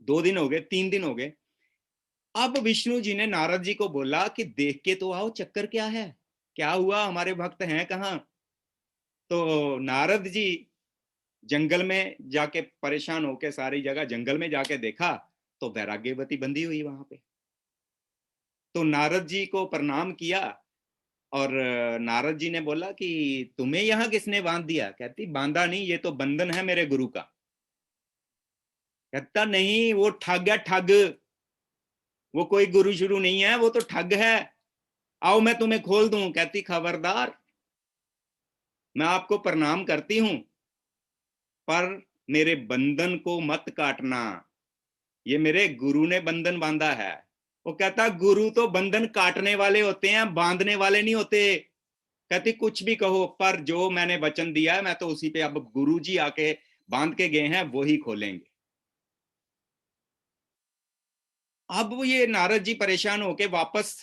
2 दिन हो गए, 3 दिन हो गए। अब विष्णु जी ने नारद जी को बोला कि देख के तो आओ, चक्कर क्या है, क्या हुआ, हमारे भक्त हैं कहाँ? तो नारद जी जंगल में जाके परेशान होके सारी जगह जंगल में जाके देखा तो वैराग्यवती बंधी हुई वहां पे। तो नारद जी को प्रणाम किया और नारद जी ने बोला कि तुम्हें यहाँ किसने बांध दिया? कहती बांधा नहीं, ये तो बंधन है मेरे गुरु का। कहता नहीं, वो ठग है, ठग, वो कोई गुरु शुरू नहीं है, वो तो ठग है, आओ मैं तुम्हें खोल दूं। कहती खबरदार, मैं आपको प्रणाम करती हूं पर मेरे बंधन को मत काटना, ये मेरे गुरु ने बंधन बांधा है। वो कहता गुरु तो बंधन काटने वाले होते हैं, बांधने वाले नहीं होते। कहती कुछ भी कहो, पर जो मैंने वचन दिया है मैं तो उसी पे, अब गुरु जी आके बांध के गए हैं वो ही खोलेंगे। अब वो ये नारद जी परेशान होके वापस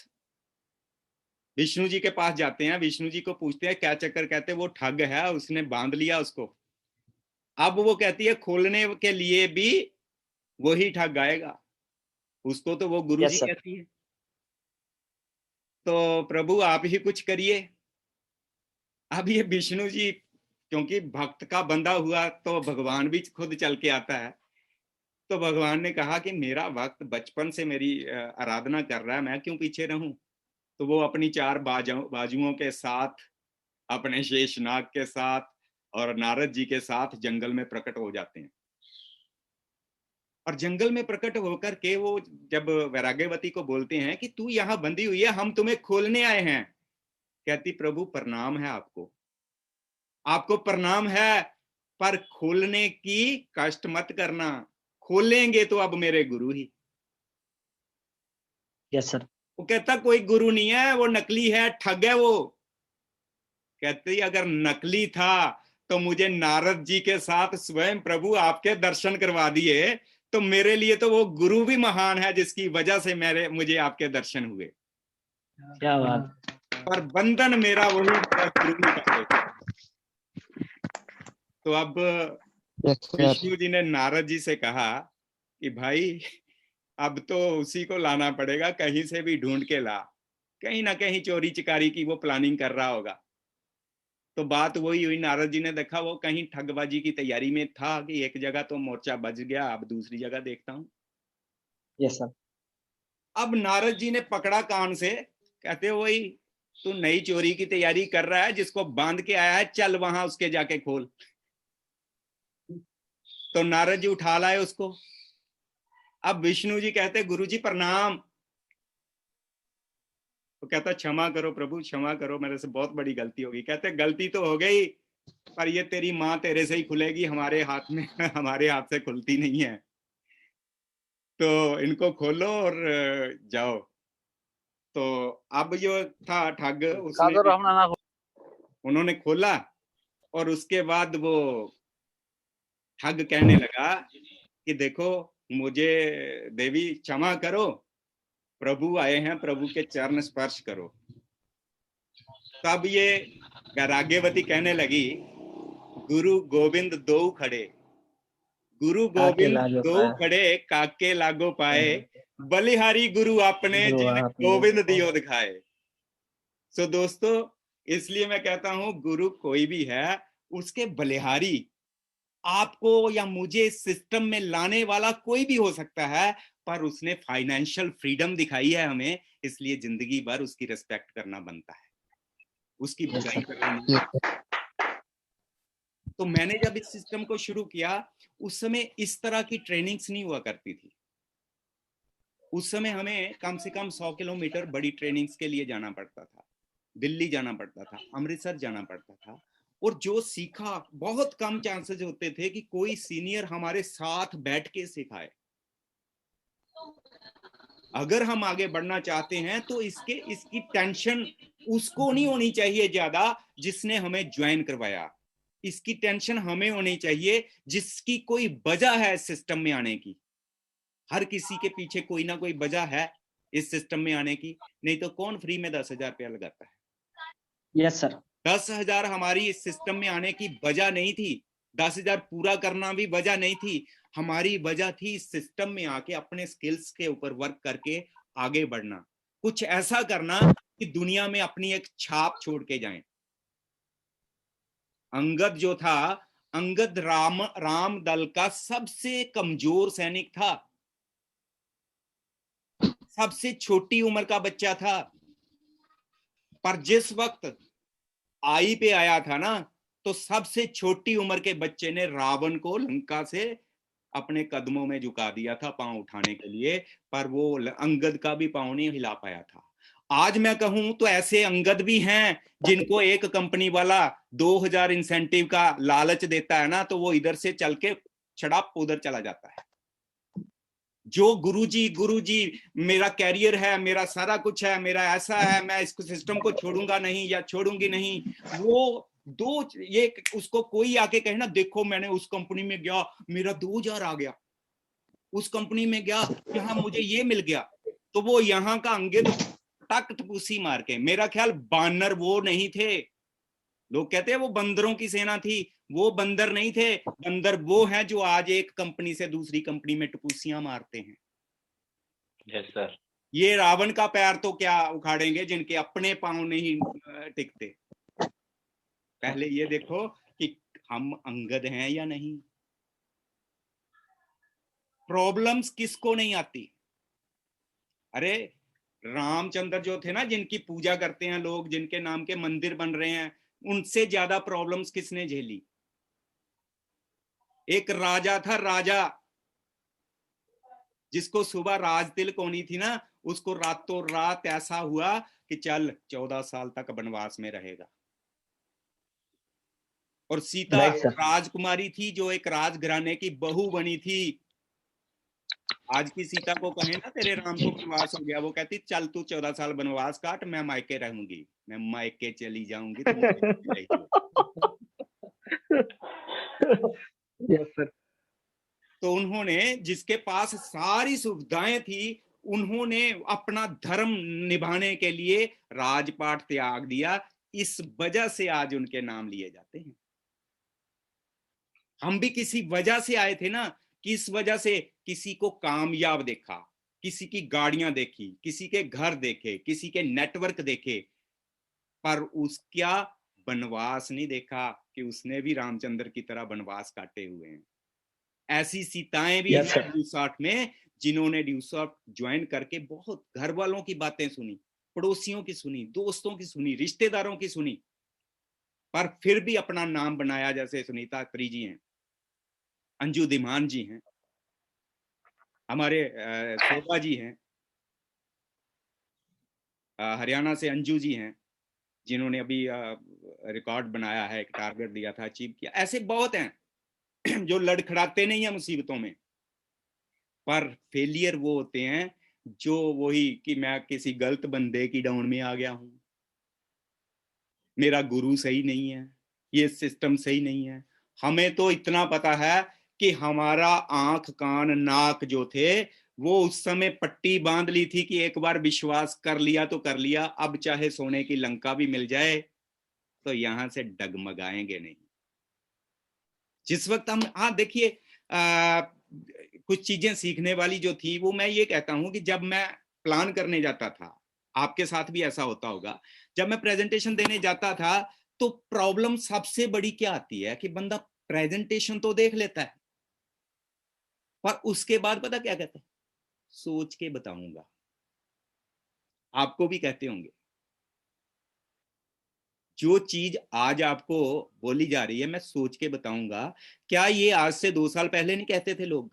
विष्णु जी के पास जाते हैं, विष्णु जी को पूछते हैं क्या चक्कर? कहते वो ठग है, उसने बांध लिया उसको। अब वो कहती है खोलने के लिए भी वही ठग आएगा, उसको तो वो गुरु जी कहती है। तो प्रभु आप ही कुछ करिए। अब ये विष्णु जी क्योंकि भक्त का बंधा हुआ तो भगवान भी खुद चल के आता है, तो भगवान ने कहा कि मेरा भक्त बचपन से मेरी आराधना कर रहा है, मैं क्यों पीछे रहूं? तो वो अपनी 4 बाजुओं के साथ, अपने शेषनाग के साथ और नारद जी के साथ जंगल में प्रकट हो जाते हैं। और जंगल में प्रकट होकर के वो जब वैराग्यवती को बोलते हैं कि तू यहाँ बंधी हुई है, हम तुम्हें खोलने आए हैं। कहती प्रभु प्रणाम है आपको, आपको प्रणाम है, पर खोलने की कष्ट मत करना, खोलेंगे तो अब मेरे गुरु ही। Yes sir. वो कहता कोई गुरु नहीं है, वो नकली है, ठग है वो। कहती अगर नकली था तो मुझे नारद जी के साथ स्वयं प्रभु आपके दर्शन करवा दिए, तो मेरे लिए तो वो गुरु भी महान है जिसकी वजह से मुझे आपके दर्शन हुए। क्या बात। पर बंधन मेरा वही गुरु ही का। तो अब विष्णु जी ने नारद जी से कहा कि भाई अब तो उसी को लाना पड़ेगा, कहीं से भी ढूंढ के ला, कहीं ना कहीं चोरी चिकारी की वो प्लानिंग कर रहा होगा। तो बात वही हुई, नारद जी ने देखा वो कहीं ठगबाजी की तैयारी में था कि एक जगह तो मोर्चा बच गया, अब दूसरी जगह देखता हूँ। Yes sir. अब नारद जी ने पकड़ा कान से, कहते वही तू नई चोरी की तैयारी कर रहा है, जिसको बांध के आया है चल वहां उसके जाके खोल। तो नारद जी उठा लाए उसको। अब विष्णु जी कहते गुरु जी प्रणाम। तो कहता क्षमा करो प्रभु, क्षमा करो, मेरे से बहुत बड़ी गलती होगी। कहते गलती तो हो गई, पर ये तेरी माँ तेरे से ही खुलेगी, हमारे हाथ में हमारे हाथ से खुलती नहीं है, तो इनको खोलो और जाओ। तो अब जो था ठग, उसने उन्होंने खोला और उसके बाद वो ठग कहने लगा कि देखो मुझे देवी क्षमा करो, प्रभु आए हैं, प्रभु के चरण स्पर्श करो। तब ये वैराग्यवती कहने लगी गुरु गोविंद दो खड़े, गुरु गोविंद दो खड़े काके लागो पाए, बलिहारी गुरु अपने जिन गोविंद दियो दिखाए। सो दोस्तों, इसलिए मैं कहता हूं गुरु कोई भी है, उसके बलिहारी आपको या मुझे सिस्टम में लाने वाला कोई भी हो सकता है, पर उसने फाइनेंशियल फ्रीडम दिखाई है हमें, इसलिए जिंदगी भर उसकी रिस्पेक्ट करना बनता है, उसकी बुराई करना। तो मैंने जब इस सिस्टम को शुरू किया उस समय इस तरह की ट्रेनिंग्स नहीं हुआ करती थी। उस समय हमें कम से कम 100 किलोमीटर बड़ी ट्रेनिंग्स के लिए जाना पड़ता था, दिल्ली जाना पड़ता था, अमृतसर जाना पड़ता था, और जो सीखा बहुत कम चांसेस होते थे कि कोई सीनियर हमारे साथ बैठ के सिखाए। अगर हम आगे बढ़ना चाहते हैं तो इसकी टेंशन उसको नहीं होनी चाहिए ज्यादा जिसने हमें ज्वाइन करवाया। इसकी टेंशन हमें होनी चाहिए जिसकी कोई वजह है इस सिस्टम में आने की। हर किसी के पीछे कोई ना कोई वजह है इस सिस्टम में आने की, नहीं तो कौन फ्री में 10,000 रुपया लगाता है? Yes sir. 10,000 हमारी इस सिस्टम में आने की वजह नहीं थी, 10,000 पूरा करना भी वजह नहीं थी। हमारी वजह थी इस सिस्टम में आके अपने स्किल्स के ऊपर वर्क करके आगे बढ़ना, कुछ ऐसा करना कि दुनिया में अपनी एक छाप छोड़ के जाएं। अंगद जो था, अंगद राम दल का सबसे कमजोर सैनिक था, सबसे छोटी उम्र का बच्चा था, पर जिस वक्त आई पे आया था ना, तो सबसे छोटी उम्र के बच्चे ने रावण को लंका से अपने कदमों में झुका दिया था पांव उठाने के लिए, पर वो अंगद का भी पांव नहीं हिला पाया था। आज मैं कहूं तो ऐसे अंगद भी हैं जिनको एक कंपनी वाला 2,000 इंसेंटिव का लालच देता है ना, तो वो इधर से चल के छड़ाप उधर चला जाता है। जो गुरुजी मेरा कैरियर है, मेरा सारा कुछ है, मेरा ऐसा है, मैं इस सिस्टम को छोड़ूंगा नहीं या छोड़ूंगी नहीं, वो ये उसको कोई आके कहे ना, देखो मैंने उस कंपनी में गया, मेरा 2,000 आ गया, उस कंपनी में गया, यहाँ मुझे ये मिल गया, तो वो यहाँ का अंगद टक टपूसी मार के, मेरा ख्याल बानर वो नहीं थे। लोग कहते हैं वो बंदरों की सेना थी, वो बंदर नहीं थे, बंदर वो हैं जो आज एक कंपनी से दूसरी कंपनी में टपूसियां मारते हैं। Yes sir. ये रावण का पैर तो क्या उखाड़ेंगे जिनके अपने पांव नहीं टिकते। पहले ये देखो कि हम अंगद हैं या नहीं। प्रॉब्लम्स किसको नहीं आती? अरे रामचंद्र जो थे ना, जिनकी पूजा करते हैं लोग, जिनके नाम के मंदिर बन रहे हैं, उनसे ज्यादा प्रॉब्लम्स किसने झेली? एक राजा था, राजा जिसको सुबह राज तिलक होनी थी ना, उसको रातों रात ऐसा हुआ कि चल 14 साल तक वनवास में रहेगा। और सीता राजकुमारी थी जो एक राजघराने की बहू बनी थी। आज की सीता को कहे ना तेरे राम को वनवास हो गया, वो कहती चल तू 14 साल वनवास काट, मैं मायके रहूंगी, मैं मायके चली जाऊंगी, यस सर। तो उन्होंने, जिसके पास सारी सुविधाएं थी, उन्होंने अपना धर्म निभाने के लिए राजपाट त्याग दिया। इस वजह से आज उनके नाम लिए जाते हैं। हम भी किसी वजह से आए थे ना, किस वजह से? किसी को कामयाब देखा, किसी की गाड़ियां देखी, किसी के घर देखे, किसी के नेटवर्क देखे, पर उसका वनवास नहीं देखा कि उसने भी रामचंद्र की तरह वनवास काटे हुए हैं। ऐसी सीताएं भी हैं ड्यूसॉफ्ट में, जिन्होंने ड्यूसॉफ्ट ज्वाइन करके बहुत घर वालों की बातें सुनी, पड़ोसियों की सुनी, दोस्तों की सुनी, रिश्तेदारों की सुनी, पर फिर भी अपना नाम बनाया। जैसे सुनीता अत्री जी हैं, अंजू धीमान जी हैं, हमारे शोभा जी हैं, हरियाणा से अंजू जी हैं, जिन्होंने अभी रिकॉर्ड बनाया है, एक टारगेट दिया था, अचीव किया। ऐसे बहुत हैं जो लड़खड़ाते नहीं है मुसीबतों में, पर फेलियर वो होते हैं जो वही कि मैं किसी गलत बंदे की डाउन में आ गया हूं, मेरा गुरु सही नहीं है, ये सिस्टम सही नहीं है। हमें तो इतना पता है कि हमारा आंख कान नाक जो थे, वो उस समय पट्टी बांध ली थी कि एक बार विश्वास कर लिया तो कर लिया, अब चाहे सोने की लंका भी मिल जाए तो यहां से डगमगाएंगे नहीं। जिस वक्त हम, हाँ देखिए, कुछ चीजें सीखने वाली जो थी, वो मैं ये कहता हूं कि जब मैं प्लान करने जाता था, आपके साथ भी ऐसा होता होगा, जब मैं प्रेजेंटेशन देने जाता था, तो प्रॉब्लम सबसे बड़ी क्या आती है कि बंदा प्रेजेंटेशन तो देख लेता है, पर उसके बाद पता क्या कहता है? सोच के बताऊंगा। आपको भी कहते होंगे, जो चीज आज आपको बोली जा रही है मैं सोच के बताऊंगा, क्या ये आज से 2 साल पहले नहीं कहते थे लोग?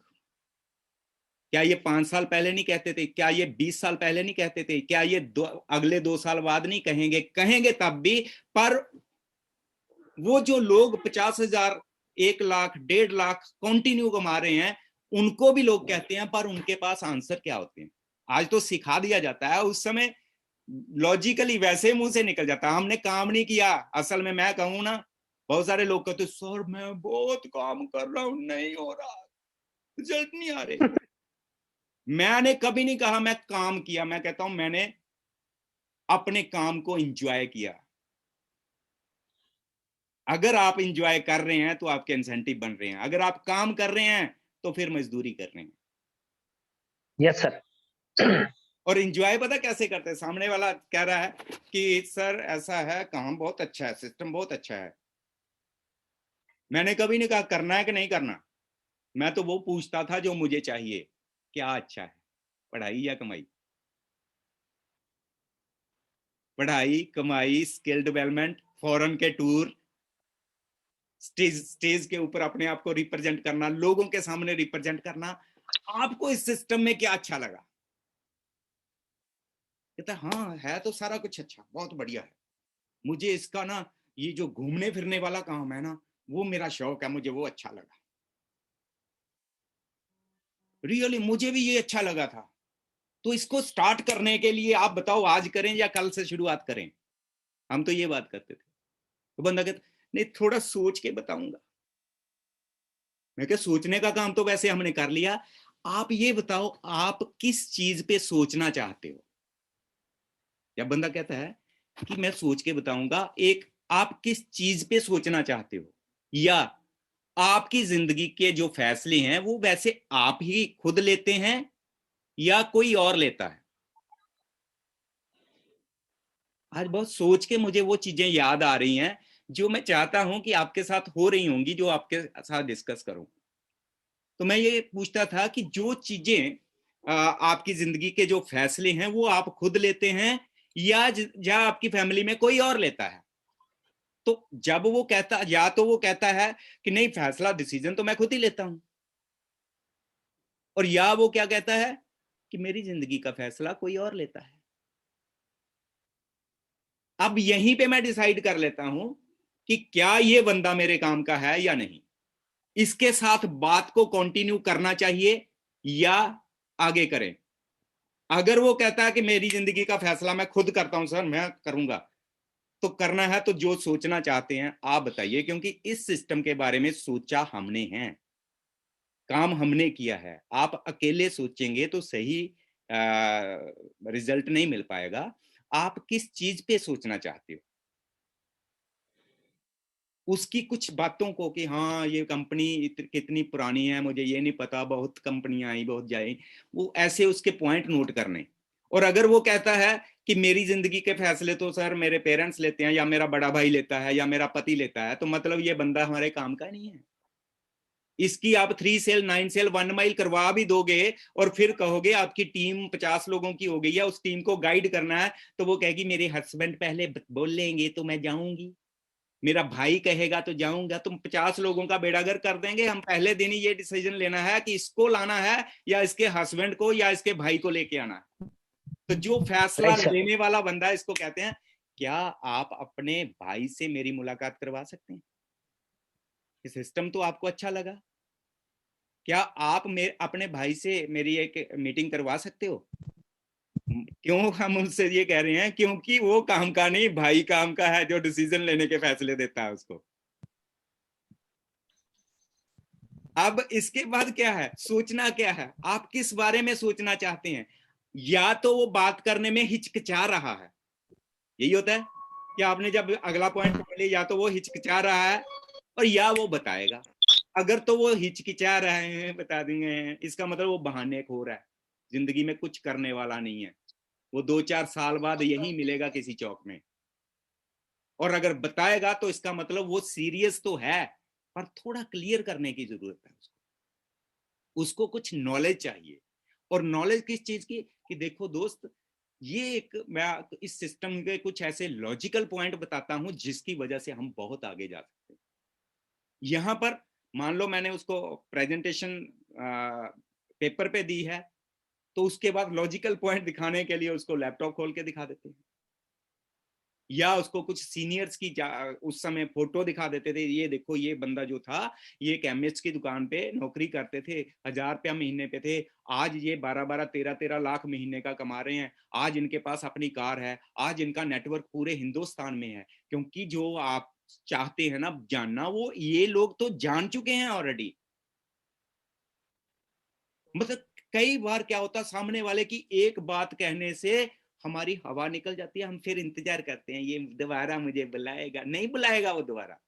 क्या ये 5 साल पहले नहीं कहते थे? क्या ये 20 साल पहले नहीं कहते थे? क्या ये अगले 2 साल बाद नहीं कहेंगे? कहेंगे तब भी, पर वो जो लोग 50,000, 1 लाख, 1.5 लाख कंटिन्यू कमा रहे हैं, उनको भी लोग कहते हैं, पर उनके पास आंसर क्या होते हैं? आज तो सिखा दिया जाता है, उस समय लॉजिकली वैसे मुंह से निकल जाता, हमने काम नहीं किया। असल में मैं कहूं ना, बहुत सारे लोग कहते सर मैं बहुत काम कर रहा हूं, नहीं हो रहा, रिजल्ट नहीं आ रहे। मैंने कभी नहीं कहा मैं काम किया, मैं कहता हूं मैंने अपने काम को एंजॉय किया। अगर आप एंजॉय कर रहे हैं तो आपके इंसेंटिव बन रहे हैं, अगर आप काम कर रहे हैं तो फिर मजदूरी कर रहे हैं। Yes sir. और एंजॉय पता कैसे करते हैं? सामने वाला कह रहा है कि सर ऐसा है, काम बहुत अच्छा है, सिस्टम बहुत अच्छा है। मैंने कभी नहीं कहा करना है कि नहीं करना, मैं तो वो पूछता था जो मुझे चाहिए, क्या अच्छा है, पढ़ाई या कमाई? पढ़ाई, कमाई, स्किल डेवलपमेंट, फॉरेन के टूर, स्टेज के ऊपर अपने आप को रिप्रेजेंट करना, लोगों के सामने रिप्रेजेंट करना। आपको इस सिस्टम में क्या अच्छा लगा? कहता हाँ है तो सारा कुछ अच्छा, बहुत बढ़िया है, मुझे इसका ना ये जो घूमने फिरने वाला काम है ना वो मेरा शौक है, मुझे वो अच्छा लगा, रियली मुझे भी ये अच्छा लगा था। तो इसको स्टार्ट करने के लिए आप बताओ आज करें या कल से शुरुआत करें? हम तो ये बात करते थे। तो बंदा कहता नहीं थोड़ा सोच के बताऊंगा। मैं क्या सोचने का काम तो वैसे हमने कर लिया, आप ये बताओ आप किस चीज पे सोचना चाहते हो? या बंदा कहता है कि मैं सोच के बताऊंगा, एक आप किस चीज पे सोचना चाहते हो, या आपकी जिंदगी के जो फैसले हैं वो वैसे आप ही खुद लेते हैं या कोई और लेता है? आज बहुत सोच के मुझे वो चीजें याद आ रही हैं जो मैं चाहता हूं कि आपके साथ हो रही होंगी, जो आपके साथ डिस्कस करूं। तो मैं ये पूछता था कि जो चीजें आपकी जिंदगी के जो फैसले हैं वो आप खुद लेते हैं या आपकी फैमिली में कोई और लेता है? तो जब वो कहता, या तो वो कहता है कि नहीं फैसला डिसीजन तो मैं खुद ही लेता हूं, और या वो क्या कहता है कि मेरी जिंदगी का फैसला कोई और लेता है। अब यहीं पे मैं डिसाइड कर लेता हूं कि क्या ये बंदा मेरे काम का है या नहीं, इसके साथ बात को कंटिन्यू करना चाहिए या आगे करें। अगर वो कहता है कि मेरी जिंदगी का फैसला मैं खुद करता हूं सर, मैं करूंगा, तो करना है तो जो सोचना चाहते हैं आप बताइए, क्योंकि इस सिस्टम के बारे में सोचा हमने है, काम हमने किया है। आप अकेले सोचेंगे तो सही रिजल्ट नहीं मिल पाएगा। आप किस चीज पे सोचना चाहते हो, उसकी कुछ बातों को कि हाँ ये कंपनी कितनी पुरानी है मुझे ये नहीं पता, बहुत कंपनियां आई बहुत जाए, वो ऐसे उसके पॉइंट नोट करने। और अगर वो कहता है कि मेरी जिंदगी के फैसले तो सर मेरे पेरेंट्स लेते हैं, या मेरा बड़ा भाई लेता है, या मेरा पति लेता है, तो मतलब ये बंदा हमारे काम का नहीं है। इसकी आप 3 सेल 9 सेल 1 माइल करवा भी दोगे और फिर कहोगे आपकी टीम 50 लोगों की हो गई है, उस टीम को गाइड करना है, तो वो कहेगी मेरे हस्बैंड पहले बोल लेंगे तो मैं जाऊंगी, मेरा भाई कहेगा तो जाऊंगा। तुम 50 लोगों का बेड़ागर कर देंगे। हम पहले दिन ही ये डिसीजन लेना है कि इसको लाना है या इसके हस्बैंड को या इसके भाई को लेके आना है। तो जो फैसला लेने वाला बंदा है इसको कहते हैं, क्या आप अपने भाई से मेरी मुलाकात करवा सकते हैं? ये सिस्टम तो आपको अच्छा लगा, क्या आप अपने भाई से मेरी एक मीटिंग करवा सकते हो? क्यों हम उनसे ये कह रहे हैं? क्योंकि वो काम का नहीं, भाई काम का है जो डिसीजन लेने के फैसले देता है उसको। अब इसके बाद क्या है, सोचना क्या है, आप किस बारे में सोचना चाहते हैं? या तो वो बात करने में हिचकिचा रहा है, यही होता है कि आपने जब अगला पॉइंट पढ़ लिया, या तो वो हिचकिचा रहा है और या वो बताएगा। अगर तो वो हिचकिचा रहे हैं, बता देंगे, इसका मतलब वो बहाने खो रहा है, जिंदगी में कुछ करने वाला नहीं है, वो 2-4 साल बाद यही मिलेगा किसी चौक में। और अगर बताएगा तो इसका मतलब वो सीरियस तो है, पर थोड़ा क्लियर करने की जरूरत है उसको कुछ नॉलेज चाहिए। और नॉलेज किस चीज की? कि देखो दोस्त, ये एक मैं इस सिस्टम के कुछ ऐसे लॉजिकल पॉइंट बताता हूं जिसकी वजह से हम बहुत आगे जा सकते हैं। यहां पर मान लो मैंने उसको प्रेजेंटेशन पेपर पे दी है, तो उसके बाद लॉजिकल पॉइंट दिखाने के लिए उसको लैपटॉप खोल के दिखा देते हैं, या उसको कुछ सीनियर्स की उस समय फोटो दिखा देते थे, ये देखो ये बंदा जो था ये केमिस्ट की दुकान पे नौकरी करते थे, 1000 रुपया महीने पे थे, आज ये 12-12 13-13 लाख महीने का कमा रहे हैं, आज इनके पास अपनी कार है, आज इनका नेटवर्क पूरे हिंदुस्तान में है। क्योंकि जो आप चाहते हैं ना जानना, वो ये लोग तो जान चुके हैं ऑलरेडी। मतलब कई बार क्या होता, सामने वाले की एक बात कहने से हमारी हवा निकल जाती है, हम फिर इंतजार करते हैं ये दोबारा मुझे बुलाएगा, नहीं बुलाएगा वो दोबारा।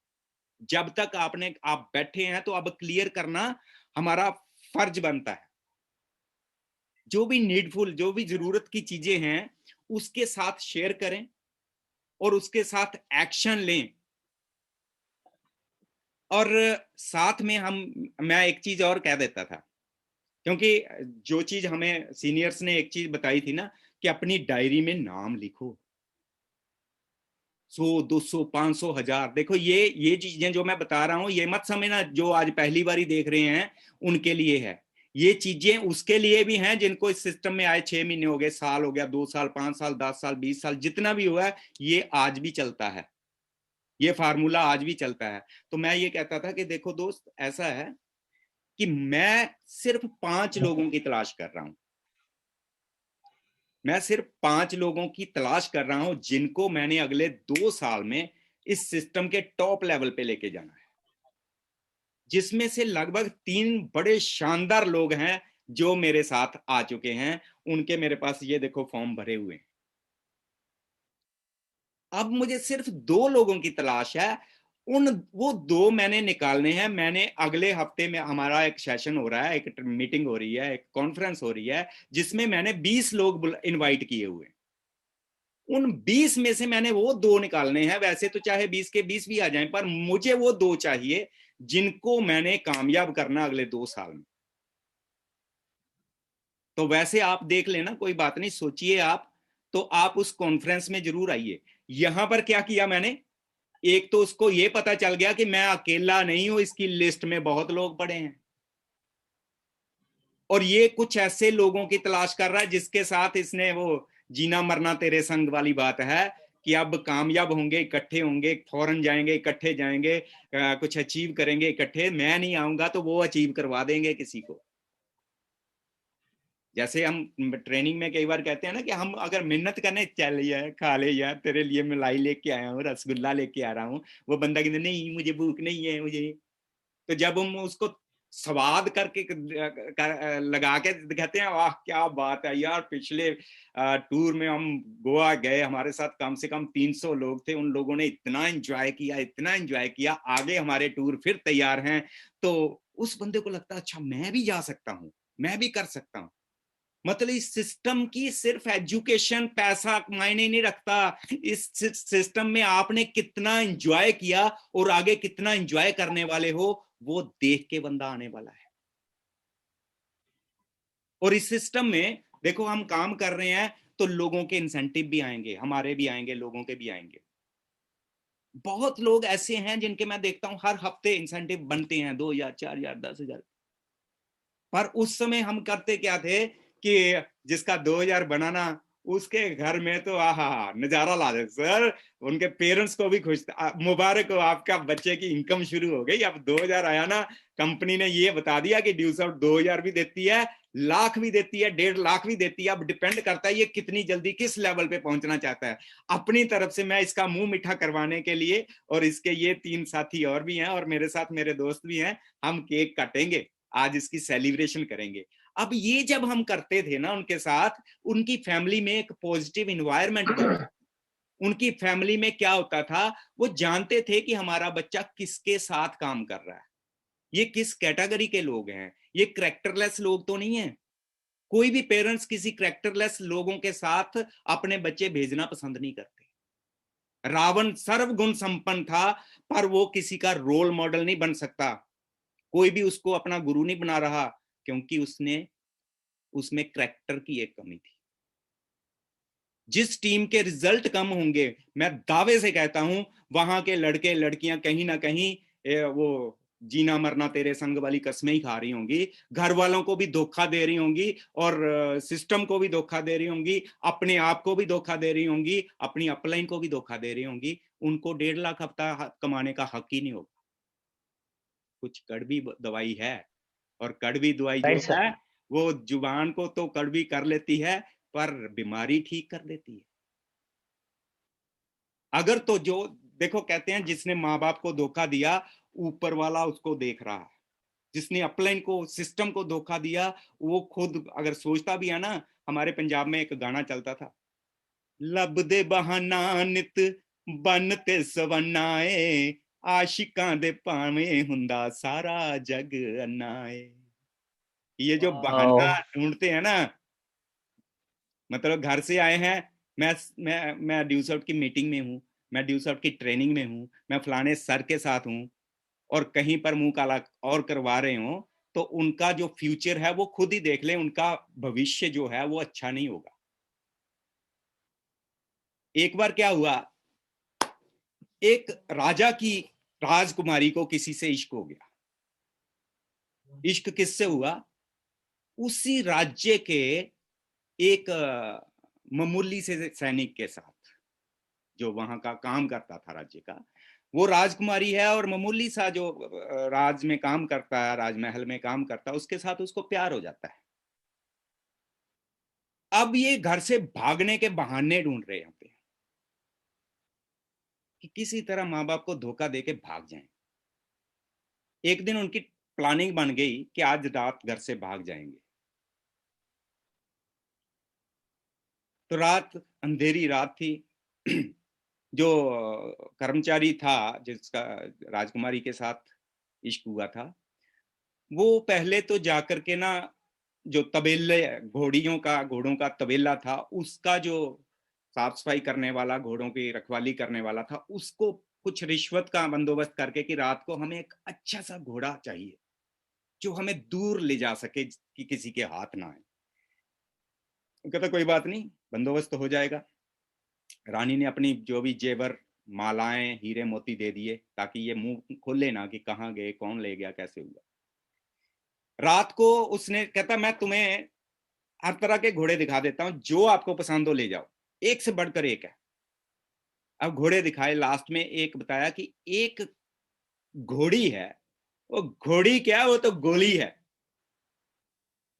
जब तक आप बैठे हैं तो अब क्लियर करना हमारा फर्ज बनता है। जो भी नीडफुल, जो भी जरूरत की चीजें हैं उसके साथ शेयर करें और उसके साथ एक्शन लें। और साथ में मैं एक चीज और कह देता था, क्योंकि जो चीज हमें सीनियर्स ने एक चीज बताई थी ना कि अपनी डायरी में नाम लिखो, 100, 200, 500, 1000। देखो ये चीजें जो मैं बता रहा हूं, ये मत समझना जो आज पहली बारी देख रहे हैं उनके लिए है। ये चीजें उसके लिए भी हैं जिनको इस सिस्टम में आए 6 महीने हो गए, साल हो गया, 2 साल, 5 साल, 10 साल, 20 साल, जितना भी हुआ है, ये आज भी चलता है, ये फार्मूला आज भी चलता है। तो मैं ये कहता था कि देखो दोस्त, ऐसा है कि मैं सिर्फ 5 लोगों की तलाश कर रहा हूं, मैं सिर्फ 5 लोगों की तलाश कर रहा हूं जिनको मैंने अगले 2 साल में इस सिस्टम के टॉप लेवल पे लेके जाना है, जिसमें से लगभग 3 बड़े शानदार लोग हैं जो मेरे साथ आ चुके हैं। उनके मेरे पास ये देखो फॉर्म भरे हुए हैं। अब मुझे सिर्फ 2 लोगों की तलाश है, वो 2 मैंने निकालने हैं। मैंने अगले हफ्ते में हमारा एक सेशन हो रहा है, एक मीटिंग हो रही है, एक कॉन्फ्रेंस हो रही है, जिसमें मैंने 20 लोग इनवाइट किए हुए। उन 20 में से मैंने वो 2 निकालने हैं। वैसे तो चाहे 20 के 20 भी आ जाएं, पर मुझे वो 2 चाहिए जिनको मैंने कामयाब करना अगले 2 साल में। तो वैसे आप देख लेना, कोई बात नहीं, सोचिए आप, तो आप उस कॉन्फ्रेंस में जरूर आइए। यहां पर क्या किया मैंने, एक तो उसको ये पता चल गया कि मैं अकेला नहीं हूं, इसकी लिस्ट में बहुत लोग पड़े हैं, और ये कुछ ऐसे लोगों की तलाश कर रहा है जिसके साथ इसने वो जीना मरना तेरे संग वाली बात है कि अब कामयाब होंगे इकट्ठे होंगे, फॉरेन जाएंगे इकट्ठे जाएंगे, कुछ अचीव करेंगे इकट्ठे, मैं नहीं आऊंगा तो वो अचीव करवा देंगे किसी को। जैसे हम ट्रेनिंग में कई बार कहते हैं ना कि हम अगर मेहनत करने, चल यार खा ले यार, तेरे लिए मलाई लेके आया हूँ, रसगुल्ला लेके आ रहा हूँ, वो बंदा कहते नहीं मुझे भूख नहीं है मुझे। तो जब हम उसको स्वाद करके लगा के दिखाते हैं, वाह क्या बात है यार, पिछले टूर में हम गोवा गए, हमारे साथ कम से कम 300 लोग थे, उन लोगों ने इतना एंजॉय किया, इतना एंजॉय किया, आगे हमारे टूर फिर तैयार हैं। तो उस बंदे को लगता है अच्छा मैं भी जा सकता हूँ, मैं भी कर सकता हूँ। मतलब इस सिस्टम की सिर्फ एजुकेशन, पैसा मायने नहीं रखता, इस सिस्टम में आपने कितना एंजॉय किया और आगे कितना एंजॉय करने वाले हो, वो देख के बंदा आने वाला है। और इस सिस्टम में देखो हम काम कर रहे हैं तो लोगों के इंसेंटिव भी आएंगे, हमारे भी आएंगे, लोगों के भी आएंगे। बहुत लोग ऐसे हैं जिनके मैं देखता हूं हर हफ्ते इंसेंटिव बनते हैं, 2000, 4000, 10,000। पर उस समय हम करते क्या थे कि जिसका 2000 बनाना, उसके घर में तो आहा नजारा ला दे सर, उनके पेरेंट्स को भी खुश, मुबारक हो आपका बच्चे की इनकम शुरू हो गई, अब 2000 आया ना, कंपनी ने ये बता दिया कि ड्यूस आउट 2000 भी देती है, लाख भी देती है, 1.5 लाख भी देती है। अब डिपेंड करता है ये कितनी जल्दी किस लेवल पे पहुंचना चाहता है। अपनी तरफ से मैं इसका मुंह मीठा करवाने के लिए, और इसके ये 3 साथी और भी हैं और मेरे साथ मेरे दोस्त भी हैं, हम केक काटेंगे, आज इसकी सेलिब्रेशन करेंगे। अब ये जब हम करते थे ना उनके साथ, उनकी फैमिली में एक पॉजिटिव इन्वायरमेंट बना। उनकी फैमिली में क्या होता था, वो जानते थे कि हमारा बच्चा किसके साथ काम कर रहा है, ये किस कैटेगरी के लोग हैं, ये कैरेक्टरलेस लोग तो नहीं है। कोई भी पेरेंट्स किसी कैरेक्टरलेस लोगों के साथ अपने बच्चे भेजना पसंद नहीं करते। रावण सर्वगुण संपन्न था, पर वो किसी का रोल मॉडल नहीं बन सकता, कोई भी उसको अपना गुरु नहीं बना रहा, क्योंकि उसमें कैरेक्टर की एक कमी थी। जिस टीम के रिजल्ट कम होंगे, मैं दावे से कहता हूं वहां के लड़के लड़कियां कहीं ना कहीं वो जीना मरना तेरे संग वाली कस्में ही खा रही होंगी, घर वालों को भी धोखा दे रही होंगी और सिस्टम को भी धोखा दे रही होंगी, अपने आप को भी धोखा दे रही होंगी, अपनी अपलाइन को भी धोखा दे रही होंगी। उनको 1.5 लाख हफ्ता कमाने का हक ही नहीं होगा। कुछ कड़वी दवाई है, और कड़वी दवाई जो है वो जुबान को तो कड़वी कर लेती है, पर बीमारी ठीक कर देती है। अगर तो जो देखो कहते हैं जिसने माँ बाप को धोखा दिया ऊपर वाला उसको देख रहा है, जिसने अपलाइन को सिस्टम को धोखा दिया वो खुद अगर सोचता भी है ना। हमारे पंजाब में एक गाना चलता था, लब दे बहाना नित बन ते सवनाए, आशिकां दे पावे हुंदा सारा जग अन्नाए। ये जो बहाना ढूंढते हैं ना, मतलब घर से आए हैं, मैं ड्यूसर्ट की मीटिंग में हूँ, मैं ड्यूसर्ट की ट्रेनिंग में हूँ, मैं फलाने सर के साथ हूँ, और कहीं पर मुंह काला और करवा रहे हो, तो उनका जो फ्यूचर है वो खुद ही देख लें, उनका भविष्य जो है वो अच्छा नहीं होगा। एक बार क्या हुआ, एक राजा की राजकुमारी को किसी से इश्क हो गया। इश्क किससे हुआ? उसी राज्य के एक मामूली से सैनिक के साथ, जो वहां का काम करता था राज्य का। वो राजकुमारी है और मामूली सा जो राज में काम करता है, राजमहल में काम करता है, उसके साथ उसको प्यार हो जाता है। अब ये घर से भागने के बहाने ढूंढ रहे हैं यहाँ पे कि किसी तरह माँ बाप को धोखा देके भाग जाएं। एक दिन उनकी प्लानिंग बन गई कि आज रात घर से भाग जाएंगे। तो रात, अंधेरी रात थी। जो कर्मचारी था जिसका राजकुमारी के साथ इश्क हुआ था, वो पहले तो जाकर के ना, जो तबेले घोड़ों का तबेला था, उसका जो साफ सफाई करने वाला, घोड़ों की रखवाली करने वाला था, उसको कुछ रिश्वत का बंदोबस्त करके कि रात को हमें एक अच्छा सा घोड़ा चाहिए जो हमें दूर ले जा सके कि किसी के हाथ ना आए। कहता कोई बात नहीं, बंदोबस्त हो जाएगा। रानी ने अपनी जो भी जेवर, मालाएं, हीरे मोती दे दिए ताकि ये मुंह खोले ना कि कहाँ गए, कौन ले गया, कैसे हुआ। रात को उसने कहता मैं तुम्हें हर तरह के घोड़े दिखा देता हूं, जो आपको पसंद हो ले जाओ, एक से बढ़कर एक है। अब घोड़े दिखाए, लास्ट में एक बताया कि एक घोड़ी है, वो घोड़ी क्या, वो तो गोली है,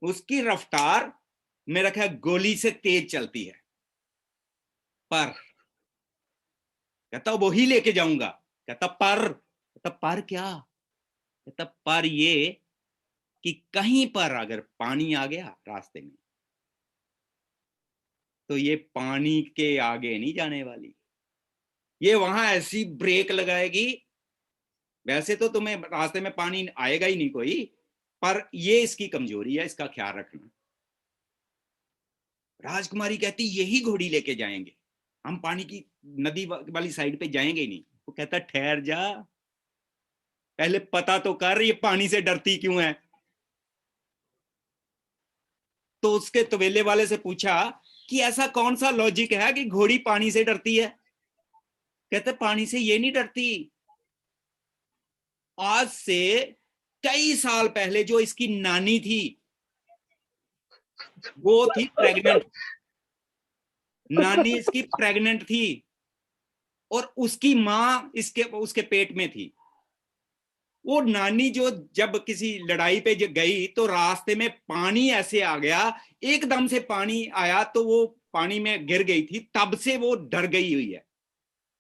उसकी रफ्तार मेरा ख्याल गोली से तेज चलती है। पर कहता वो ही लेके जाऊंगा। कहता पर क्या? कहता पर ये कि कहीं पर अगर पानी आ गया रास्ते में, तो ये पानी के आगे नहीं जाने वाली, ये वहां ऐसी ब्रेक लगाएगी। वैसे तो तुम्हें रास्ते में पानी आएगा ही नहीं कोई, पर ये इसकी कमजोरी है, इसका ख्याल रखना। राजकुमारी कहती यही घोड़ी लेके जाएंगे, हम पानी की नदी वाली साइड पे जाएंगे ही नहीं। वो कहता ठहर जा, पहले पता तो कर ये पानी से डरती क्यों है। तो उसके तबेले वाले से पूछा कि ऐसा कौन सा लॉजिक है कि घोड़ी पानी से डरती है। कहते पानी से ये नहीं डरती, आज से कई साल पहले जो इसकी नानी थी वो थी प्रेग्नेंट, नानी इसकी प्रेग्नेंट थी और उसकी मां उसके पेट में थी। वो नानी जो जब किसी लड़ाई पे गई तो रास्ते में पानी ऐसे आ गया, एकदम से पानी आया तो वो पानी में गिर गई थी, तब से वो डर गई हुई है।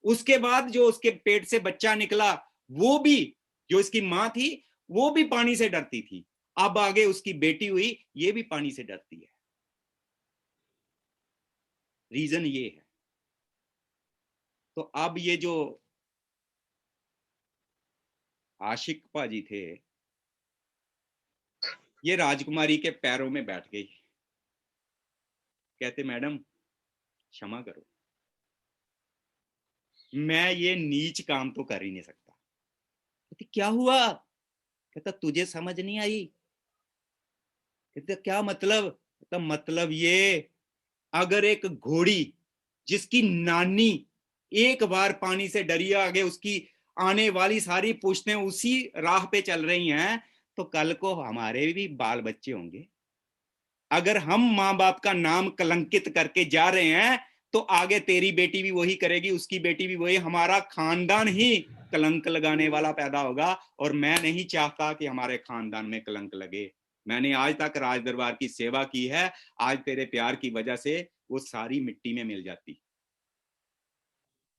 उसके बाद जो उसके पेट से बच्चा निकला, वो भी, जो इसकी मां थी वो भी पानी से डरती थी। अब आगे उसकी बेटी हुई, ये भी पानी से डरती है। रीजन ये है। तो अब ये जो आशिक पाजी थे, ये राजकुमारी के पैरों में बैठ गई। कहते मैडम क्षमा करो, मैं ये नीच काम तो कर ही नहीं सकता। कहते क्या हुआ? कहता तुझे समझ नहीं आई? कहते क्या मतलब? कहता मतलब ये, अगर एक घोड़ी जिसकी नानी एक बार पानी से डरी, आगे उसकी आने वाली सारी पुश्तें उसी राह पे चल रही हैं, तो कल को हमारे भी बाल बच्चे होंगे। अगर हम माँ बाप का नाम कलंकित करके जा रहे हैं तो आगे तेरी बेटी भी वही करेगी, उसकी बेटी भी वही, हमारा खानदान ही कलंक लगाने वाला पैदा होगा। और मैं नहीं चाहता कि हमारे खानदान में कलंक लगे। मैंने आज तक राज दरबार की सेवा की है, आज तेरे प्यार की वजह से वो सारी मिट्टी में मिल जाती।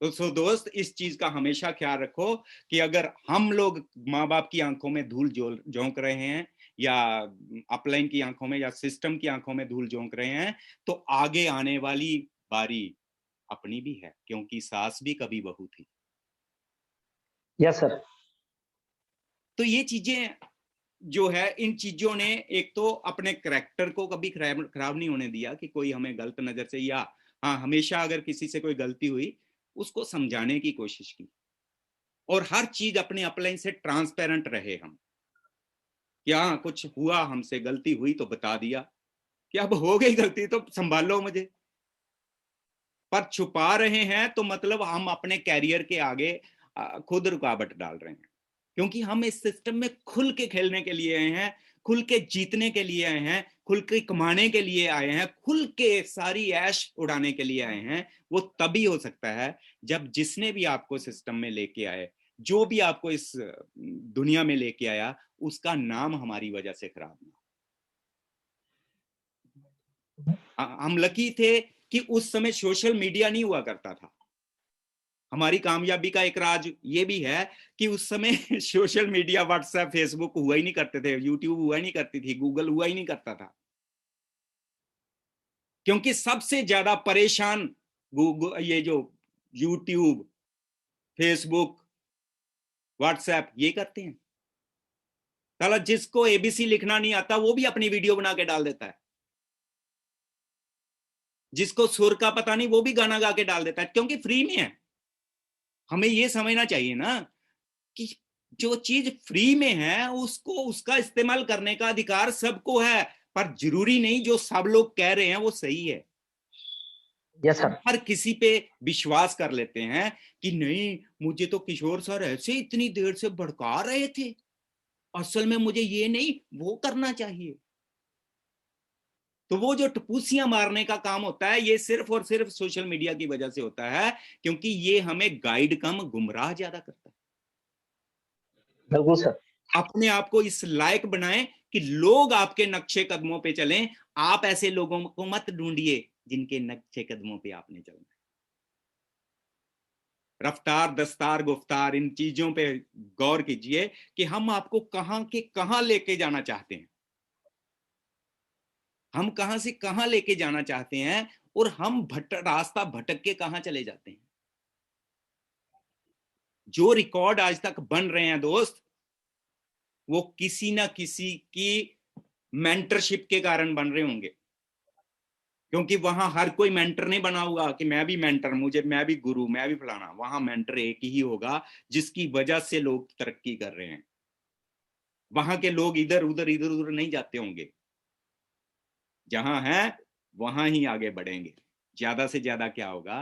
तो सो दोस्त, इस चीज का हमेशा ख्याल रखो कि अगर हम लोग माँ बाप की आंखों में धूल झोंक रहे हैं, या अपलाइन की आंखों में, या सिस्टम की आंखों में धूल झोंक रहे हैं, तो आगे आने वाली बारी अपनी भी है, क्योंकि सास भी कभी बहू थी। Yes sir. तो ये चीजें जो है, इन चीजों ने एक तो अपने करैक्टर को कभी खराब नहीं होने दिया कि कोई हमें गलत नजर से, या हाँ, हमेशा अगर किसी से कोई गलती हुई उसको समझाने की कोशिश की, और हर चीज अपने अपलाइन से ट्रांसपेरेंट रहे हम, क्या कुछ हुआ, हमसे गलती हुई तो बता दिया कि अब हो गई गलती तो संभालो मुझे। पर छुपा रहे हैं तो मतलब हम अपने कैरियर के आगे खुद रुकावट डाल रहे हैं, क्योंकि हम इस सिस्टम में खुल के खेलने के लिए आए हैं, खुल के जीतने के लिए आए हैं, खुल के कमाने के लिए आए हैं, खुल के सारी ऐश उड़ाने के लिए आए हैं। वो तभी हो सकता है जब जिसने भी आपको सिस्टम में लेके आए, जो भी आपको इस दुनिया में लेके आया, उसका नाम हमारी वजह से खराब ना। हम लकी थे कि उस समय सोशल मीडिया नहीं हुआ करता था। हमारी कामयाबी का एक राज ये भी है कि उस समय सोशल मीडिया, व्हाट्सएप, फेसबुक हुआ ही नहीं करते थे, यूट्यूब हुआ ही नहीं करती थी, गूगल हुआ ही नहीं करता था, क्योंकि सबसे ज्यादा परेशान गूगल, ये जो यूट्यूब, फेसबुक, व्हाट्सएप ये करते हैं। साला जिसको एबीसी लिखना नहीं आता वो भी अपनी वीडियो बना के डाल देता है, जिसको सुर का पता नहीं वो भी गाना गा के डाल देता है, क्योंकि फ्री में है। हमें ये समझना चाहिए ना कि जो चीज फ्री में है उसको, उसका इस्तेमाल करने का अधिकार सबको है, पर जरूरी नहीं जो सब लोग कह रहे हैं वो सही है। Yes sir. हर किसी पे विश्वास कर लेते हैं कि नहीं, मुझे तो किशोर सर ऐसे इतनी देर से भड़का रहे थे, असल में मुझे ये नहीं वो करना चाहिए। तो वो जो टपूसियां मारने का काम होता है, ये सिर्फ और सिर्फ सोशल मीडिया की वजह से होता है, क्योंकि ये हमें गाइड कम गुमराह ज्यादा करता है। बिल्कुल सर। अपने आप को इस लायक बनाएं कि लोग आपके नक्शे कदमों पे चलें। आप ऐसे लोगों को मत ढूंढिए जिनके नक्शे कदमों पे आपने चलना है। रफ्तार, दस्तार, गुफ्तार, इन चीजों पे गौर कीजिए कि हम आपको कहां के कहां लेके जाना चाहते हैं, हम कहां से कहां लेके जाना चाहते हैं, और हम रास्ता भटक के कहां चले जाते हैं। जो रिकॉर्ड आज तक बन रहे हैं दोस्त, वो किसी ना किसी की मेंटरशिप के कारण बन रहे होंगे, क्योंकि वहां हर कोई मेंटर नहीं बना हुआ कि मैं भी मेंटर, मैं भी गुरु, मैं भी फलाना। वहां मेंटर एक ही होगा जिसकी वजह से लोग तरक्की कर रहे हैं। वहां के लोग इधर उधर नहीं जाते होंगे, जहां है वहां ही आगे बढ़ेंगे। ज्यादा से ज्यादा क्या होगा,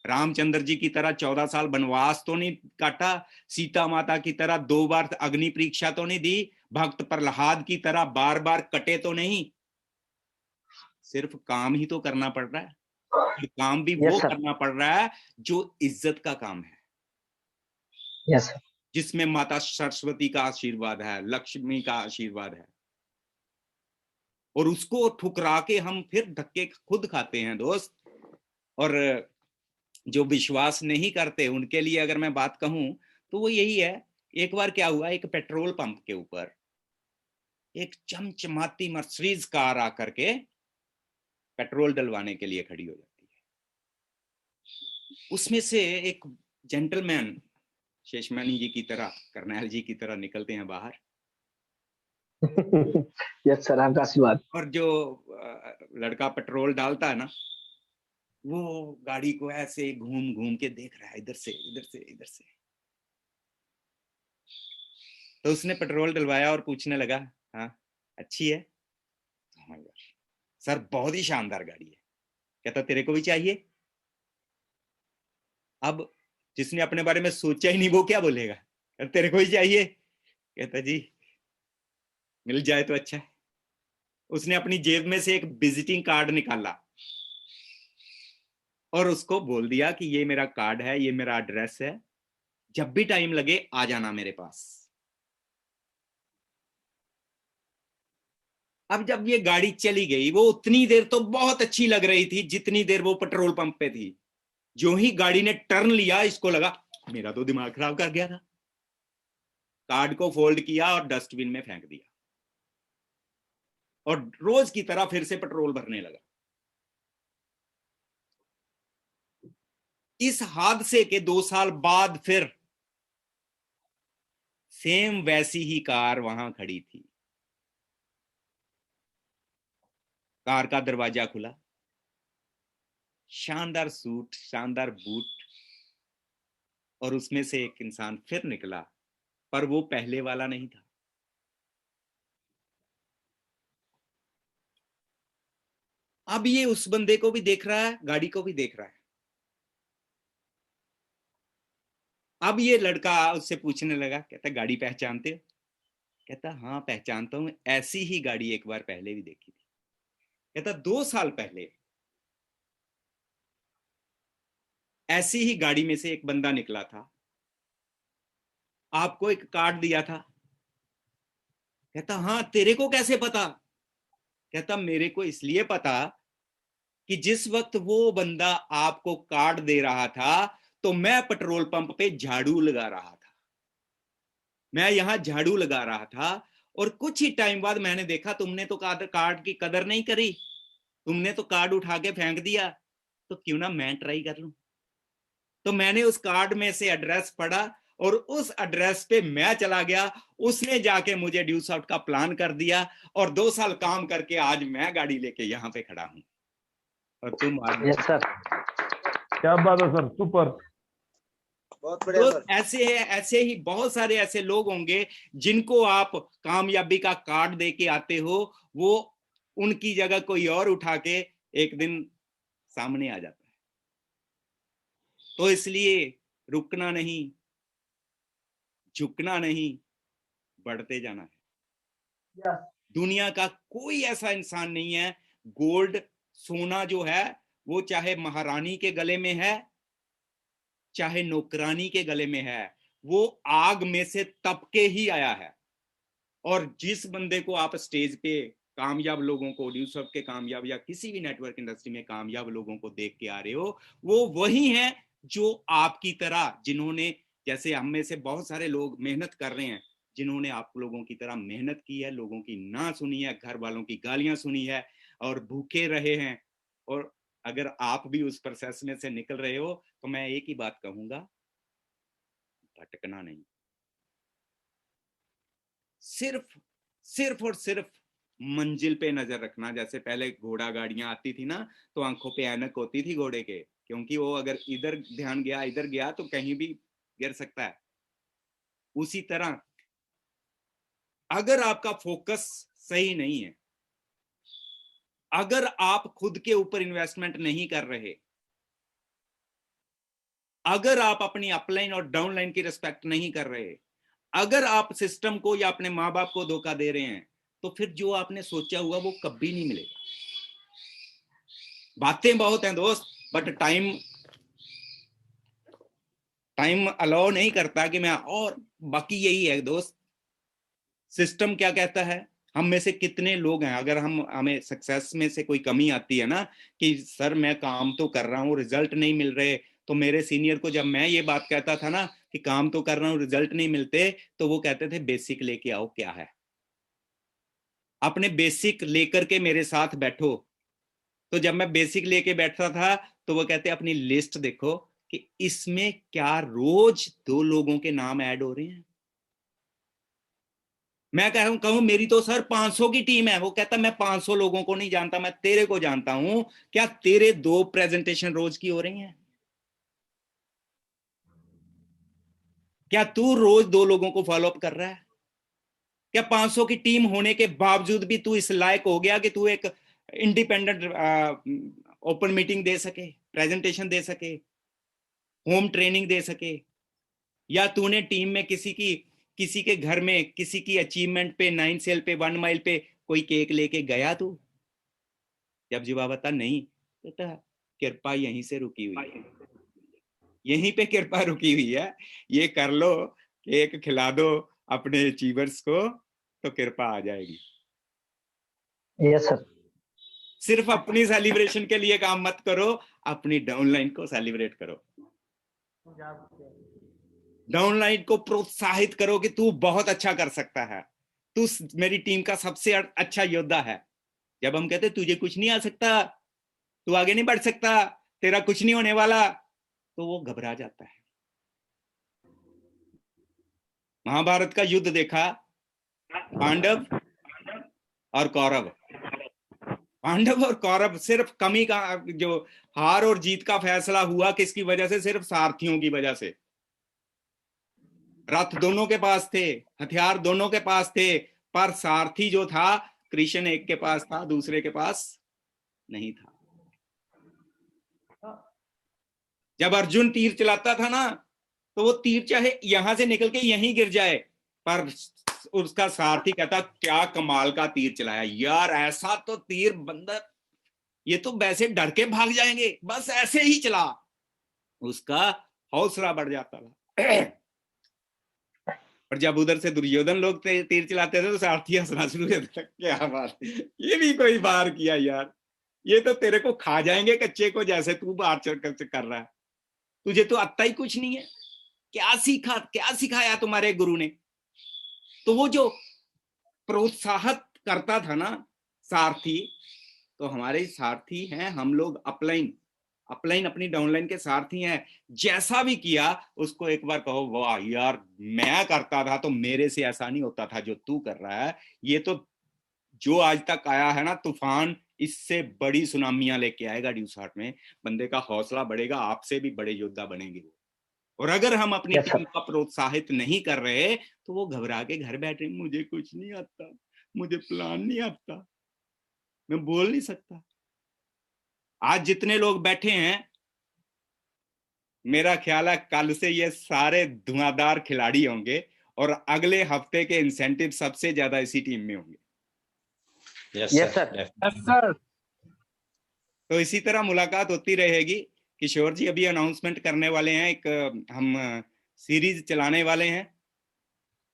रामचंद्र जी की तरह 14 साल वनवास तो नहीं काटा, सीता माता की तरह 2 बार अग्नि परीक्षा तो नहीं दी, भक्त प्रहलाद की तरह बार बार कटे तो नहीं। सिर्फ काम ही तो करना पड़ रहा है, काम भी वो करना पड़ रहा है जो इज्जत का काम है। Yes sir. जिसमें माता सरस्वती का आशीर्वाद है, लक्ष्मी का आशीर्वाद है, और उसको ठुकरा के हम फिर धक्के खुद खाते हैं दोस्त। और जो विश्वास नहीं करते उनके लिए अगर मैं बात कहूं तो वो यही है। एक बार क्या हुआ, एक पेट्रोल पंप के ऊपर एक चमचमाती मर्सिडीज कार आकर के पेट्रोल डलवाने के लिए खड़ी हो जाती है। उसमें से एक जेंटलमैन, शेषमणि जी की तरह, करनैल जी की तरह निकलते हैं बाहर। यस सर, आपका आशीर्वाद। और जो लड़का पेट्रोल डालता है ना, वो गाड़ी को ऐसे घूम घूम के देख रहा है, इधर से इधर से इधर से। तो उसने पेट्रोल डलवाया और पूछने लगा, हाँ अच्छी है? सर बहुत ही शानदार गाड़ी है। कहता तेरे को भी चाहिए? अब जिसने अपने बारे में सोचा ही नहीं वो क्या बोलेगा, तेरे को ही चाहिए? कहता जी मिल जाए तो अच्छा है। उसने अपनी जेब में से एक विजिटिंग कार्ड निकाला और उसको बोल दिया कि ये मेरा कार्ड है, ये मेरा एड्रेस है, जब भी टाइम लगे आ जाना मेरे पास। अब जब ये गाड़ी चली गई, वो उतनी देर तो बहुत अच्छी लग रही थी जितनी देर वो पेट्रोल पंप पे थी। जो ही गाड़ी ने टर्न लिया, इसको लगा मेरा तो दिमाग खराब कर गया था, कार्ड को फोल्ड किया और डस्टबिन में फेंक दिया और रोज की तरह फिर से पेट्रोल भरने लगा। इस हादसे के 2 साल बाद फिर सेम वैसी ही कार वहां खड़ी थी। कार का दरवाजा खुला, शानदार सूट, शानदार बूट, और उसमें से एक इंसान फिर निकला, पर वो पहले वाला नहीं था। अब ये उस बंदे को भी देख रहा है, गाड़ी को भी देख रहा है। अब ये लड़का उससे पूछने लगा, कहता गाड़ी पहचानते हो? कहता हाँ पहचानता हूं, ऐसी ही गाड़ी एक बार पहले भी देखी थी। कहता 2 साल पहले ऐसी ही गाड़ी में से एक बंदा निकला था, आपको एक कार्ड दिया था। कहता हाँ तेरे को कैसे पता? कहता मेरे को इसलिए पता कि जिस वक्त वो बंदा आपको कार्ड दे रहा था तो मैं पेट्रोल पंप पे झाड़ू लगा रहा था, मैं यहां झाड़ू लगा रहा था, और कुछ ही टाइम बाद मैंने देखा तुमने तो कार्ड की कदर नहीं करी, तुमने तो कार्ड उठा के फेंक दिया, तो क्यों ना मैं ट्राई कर लूं। तो मैंने उस कार्ड में से एड्रेस पढ़ा और उस एड्रेस पे मैं चला गया, उसने जाके मुझे ड्यूस आउट का प्लान कर दिया, और 2 साल काम करके आज मैं गाड़ी लेके यहाँ पे खड़ा हूं, और तुम आज। यस सर, क्या बात है सर, सुपर। बहुत बढ़िया तो सर। ऐसे ही बहुत सारे ऐसे लोग होंगे जिनको आप कामयाबी का कार्ड दे के आते हो, वो उनकी जगह कोई और उठा के एक दिन सामने आ जाता है। तो इसलिए रुकना नहीं, झुकना नहीं, बढ़ते जाना है। दुनिया का कोई ऐसा इंसान नहीं है, गोल्ड सोना जो है वो चाहे महारानी के गले में है चाहे नौकरानी के गले में है, वो आग में से तप के ही आया है। और जिस बंदे को आप स्टेज पे कामयाब लोगों को, ड्यूस आउट के कामयाब या किसी भी नेटवर्क इंडस्ट्री में कामयाब लोगों को देख के आ रहे हो, वो वही है जो आपकी तरह, जिन्होंने, जैसे हम में से बहुत सारे लोग मेहनत कर रहे हैं, जिन्होंने आप लोगों की तरह मेहनत की है, लोगों की ना सुनी है, घर वालों की गालियां सुनी है और भूखे रहे हैं। और अगर आप भी उस प्रोसेस में से निकल रहे हो तो मैं एक ही बात कहूंगा, भटकना नहीं, सिर्फ और सिर्फ मंजिल पे नजर रखना। जैसे पहले घोड़ा गाड़ियां आती थी ना, तो आंखों पे ऐनक होती थी घोड़े के, क्योंकि वो अगर इधर ध्यान गया, इधर गया तो कहीं भी गिर सकता है। उसी तरह अगर आपका फोकस सही नहीं है, अगर आप खुद के ऊपर इन्वेस्टमेंट नहीं कर रहे, अगर आप अपनी अपलाइन और डाउनलाइन की रिस्पेक्ट नहीं कर रहे, अगर आप सिस्टम को या अपने माँ बाप को धोखा दे रहे हैं, तो फिर जो आपने सोचा हुआ वो कभी नहीं मिलेगा। बातें बहुत हैं दोस्त, बट टाइम अलाउ नहीं करता कि मैं, और बाकी यही है दोस्त, सिस्टम क्या कहता है। हम में से कितने लोग हैं, अगर हमें सक्सेस में से कोई कमी आती है ना, कि सर मैं काम तो कर रहा हूँ, रिजल्ट नहीं मिल रहे, तो मेरे सीनियर को जब मैं ये बात कहता था ना कि काम तो कर रहा हूँ, रिजल्ट नहीं मिलते, तो वो कहते थे बेसिक लेके आओ, क्या है, अपने बेसिक लेकर के मेरे साथ बैठो। तो जब मैं बेसिक लेके बैठता था तो वो कहते अपनी लिस्ट देखो कि इसमें क्या रोज 2 लोगों के नाम ऐड हो रहे हैं। मैं कहूं मेरी तो सर 500 की टीम है, वो कहता मैं 500 लोगों को नहीं जानता, मैं तेरे को जानता हूं, क्या तेरे 2 प्रेजेंटेशन रोज की हो रही हैं? क्या तू रोज 2 लोगों को फॉलो अप कर रहा है? क्या 500 की टीम होने के बावजूद भी तू इस लायक हो गया कि तू एक इंडिपेंडेंट ओपन मीटिंग दे सके, प्रेजेंटेशन दे सके, होम ट्रेनिंग दे सके? या तूने टीम में किसी के घर में किसी की अचीवमेंट पे 9 सेल पे 1 माइल पे कोई केक लेके गया तू? जब जवाब आता नहीं, तो कृपा यहीं से रुकी हुई है, यहीं पे कृपा रुकी हुई है, ये कर लो, केक खिला दो अपने अचीवर्स को, तो कृपा आ जाएगी। Yes sir. सिर्फ अपनी सेलिब्रेशन के लिए काम मत करो, अपनी डाउनलाइन को सेलिब्रेट करो, डाउनलाइन को प्रोत्साहित करो कि तू बहुत अच्छा कर सकता है, तू मेरी टीम का सबसे अच्छा योद्धा है। जब हम कहते तुझे कुछ नहीं आ सकता, तू आगे नहीं बढ़ सकता, तेरा कुछ नहीं होने वाला, तो वो घबरा जाता है। महाभारत का युद्ध देखा, पांडव और कौरव, पांडव और कौरव, सिर्फ कमी का जो हार और जीत का फैसला हुआ किसकी वजह से? सिर्फ सारथियों की वजह से। रथ दोनों के पास थे, हथियार दोनों के पास थे, पर सारथी जो था कृष्ण एक के पास था, दूसरे के पास नहीं था। जब अर्जुन तीर चलाता था ना, तो वो तीर चाहे यहां से निकल के यहीं गिर जाए, पर उसका सारथी कहता क्या कमाल का तीर चलाया यार, ऐसा तो तीर बंदर, ये तो वैसे डर के भाग जाएंगे, बस ऐसे ही चला, उसका हौसला बढ़ जाता था। और जब उधर से दुर्योधन लोग तीर चलाते थे तो सारथी हंसना शुरू कर देता, क्या बात, ये भी कोई बार किया यार, ये तो तेरे को खा जाएंगे कच्चे को, जैसे तू बार कर रहा है, तुझे तो आता ही कुछ नहीं है, क्या सीखा, क्या सिखाया तुम्हारे गुरु ने? तो वो जो प्रोत्साहित करता था ना सारथी, तो हमारे सारथी हैं हम लोग, अपलाइन अपनी डाउनलाइन के सारथी हैं। जैसा भी किया उसको एक बार कहो वाह यार, मैं करता था तो मेरे से ऐसा नहीं होता था जो तू कर रहा है, ये तो जो आज तक आया है ना तूफान, इससे बड़ी सुनामियां लेके आएगा ड्यूसार्ट में, बंदे का हौसला बढ़ेगा, आपसे भी बड़े योद्धा बनेंगे। और अगर हम अपनी टीम का प्रोत्साहित नहीं कर रहे तो वो घबरा के घर बैठे, मुझे कुछ नहीं आता, मुझे प्लान नहीं आता, मैं बोल नहीं सकता। आज जितने लोग बैठे हैं, मेरा ख्याल है कल से ये सारे धुआंधार खिलाड़ी होंगे और अगले हफ्ते के इंसेंटिव सबसे ज्यादा इसी टीम में होंगे। Yes sir. तो इसी तरह मुलाकात होती रहेगी। किशोर जी अभी अनाउंसमेंट करने वाले हैं, एक हम सीरीज चलाने वाले हैं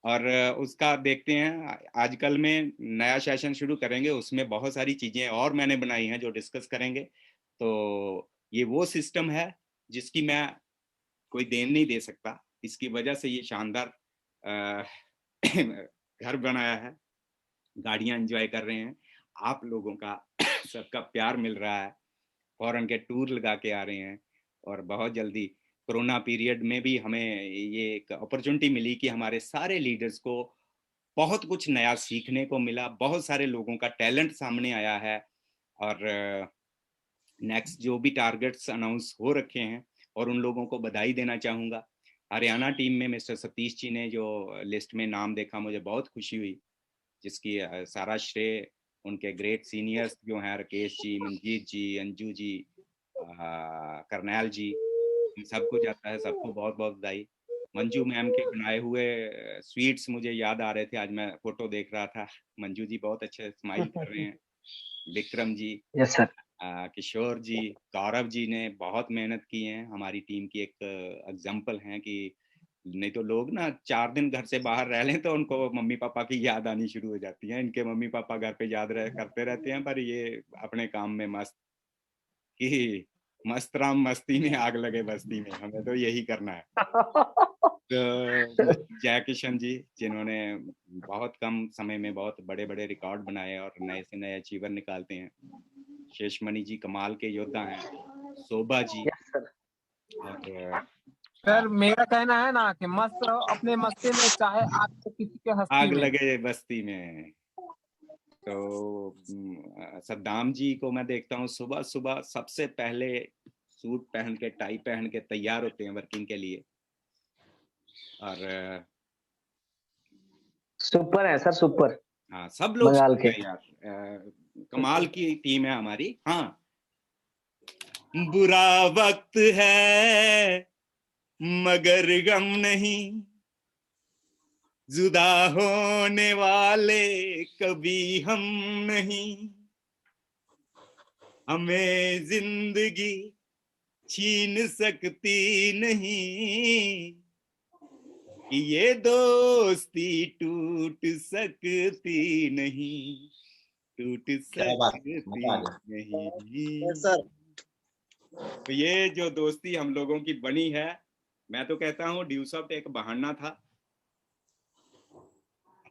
और उसका देखते हैं, आजकल में नया सेशन शुरू करेंगे, उसमें बहुत सारी चीजें और मैंने बनाई हैं जो डिस्कस करेंगे। तो ये वो सिस्टम है जिसकी मैं कोई देन नहीं दे सकता, इसकी वजह से ये शानदार घर बनाया है, गाड़ियां एंजॉय कर रहे हैं, आप लोगों का सबका प्यार मिल रहा है, फॉरेन के टूर लगा के आ रहे हैं, और बहुत जल्दी कोरोना पीरियड में भी हमें ये एक अपॉर्चुनिटी मिली कि हमारे सारे लीडर्स को बहुत कुछ नया सीखने को मिला, बहुत सारे लोगों का टैलेंट सामने आया है, और नेक्स्ट जो भी टारगेट्स अनाउंस हो रखे हैं, और उन लोगों को बधाई देना चाहूँगा। हरियाणा टीम में मिस्टर सतीश जी ने जो लिस्ट में नाम देखा, मुझे बहुत खुशी हुई, जिसकी सारा श्रेय उनके ग्रेट सीनियर्स जो हैं, राकेश जी, मंजीत जी, अंजू जी, करनैल जी, सबको जाता है, सबको बहुत बहुत बधाई। मंजू मैम के बनाए हुए स्वीट्स मुझे याद आ रहे थे, आज मैं फोटो देख रहा था, मंजू जी बहुत अच्छे स्माइल कर रहे हैं, विक्रम जी, यस सर, किशोर जी, गौरव जी ने बहुत मेहनत की है, हमारी टीम की एक एग्जाम्पल हैं कि नहीं तो लोग ना 4 दिन घर से बाहर रह लें तो उनको मम्मी पापा की याद आनी शुरू हो जाती है। इनके मम्मी पापा घर पे याद करते रहते हैं, पर ये अपने काम में मस्त, कि मस्त राम मस्ती में आग लगे बस्ती में, हमें तो यही करना है। तो जय किशन जी, जिन्होंने बहुत कम समय में बहुत बड़े बड़े रिकॉर्ड बनाए और नए से नए अचीवर निकालते हैं। शेषमणि जी कमाल के योद्धा हैं। शोभा जी, और सर मेरा कहना है ना कि मस्त रहो अपने मस्ती में, चाहे आपको किसी के हस्ती आग में लगे बस्ती में। तो सद्दाम जी को मैं देखता हूँ सुबह सुबह सबसे पहले सूट पहन के, टाई पहन के तैयार होते हैं वर्किंग के लिए, और सुपर है सर, सुपर। हाँ सब लोग बंगाल के यार, कमाल की टीम है हमारी। हाँ, बुरा वक्त है मगर गम नहीं, जुदा होने वाले कभी हम नहीं, हमें जिंदगी छीन सकती नहीं, कि ये दोस्ती टूट सकती नहीं। टूट क्या बात, सकती मजा आ गया। नहीं। सर तो ये जो दोस्ती हम लोगों की बनी है, मैं तो कहता हूँ ड्यूसॉफ्ट एक बहाना था।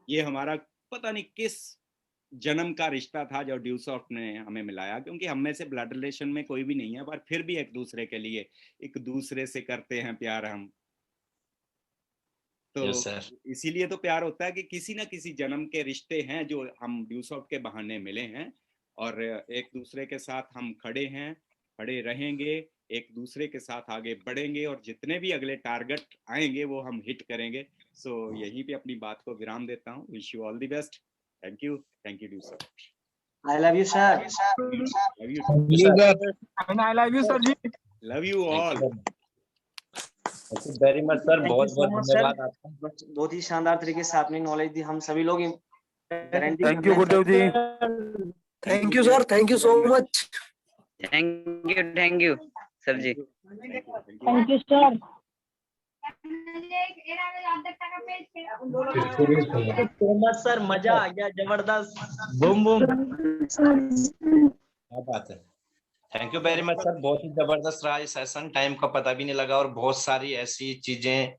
ये हमारा पता नहीं किस जन्म का रिश्ता था जो ड्यूसॉफ्ट ने हमें मिलाया, क्योंकि हम में से ब्लड रिलेशन में कोई भी नहीं है, पर फिर भी एक दूसरे के लिए एक दूसरे से करते हैं प्यार हम। तो यस सर। इसीलिए तो प्यार होता है कि किसी ना किसी जन्म के रिश्ते हैं जो हम ड्यूसॉफ्ट के बहाने मिले हैं, और एक दूसरे के साथ हम खड़े हैं, खड़े रहेंगे, एक दूसरे के साथ आगे बढ़ेंगे, और जितने भी अगले टारगेट आएंगे वो हम हिट करेंगे। सो यहीं पे अपनी बात को विराम देता हूँ। Wish you all the best. Thank you ड्यूसॉफ्ट। I love you sir. Love you I love you sir ji. Love you all. Very much sir, बहुत बहुत धन्यवाद आपका। बहुत ही शानदार तरीके से आपने नॉलेज दी। हम सभी लोग गारंटी थैंक यू गुरुदेव जी। Thank you sir, thank you so much. Thank you sir ji. Thank you sir. So much sir, मजा आ गया, जबरदस्त, बूम बूम। क्या बात है। Thank you very much sir, बहुत ही जबरदस्त रहा ये सेशन। टाइम का पता भी नहीं लगा, और बहुत सारी ऐसी चीजें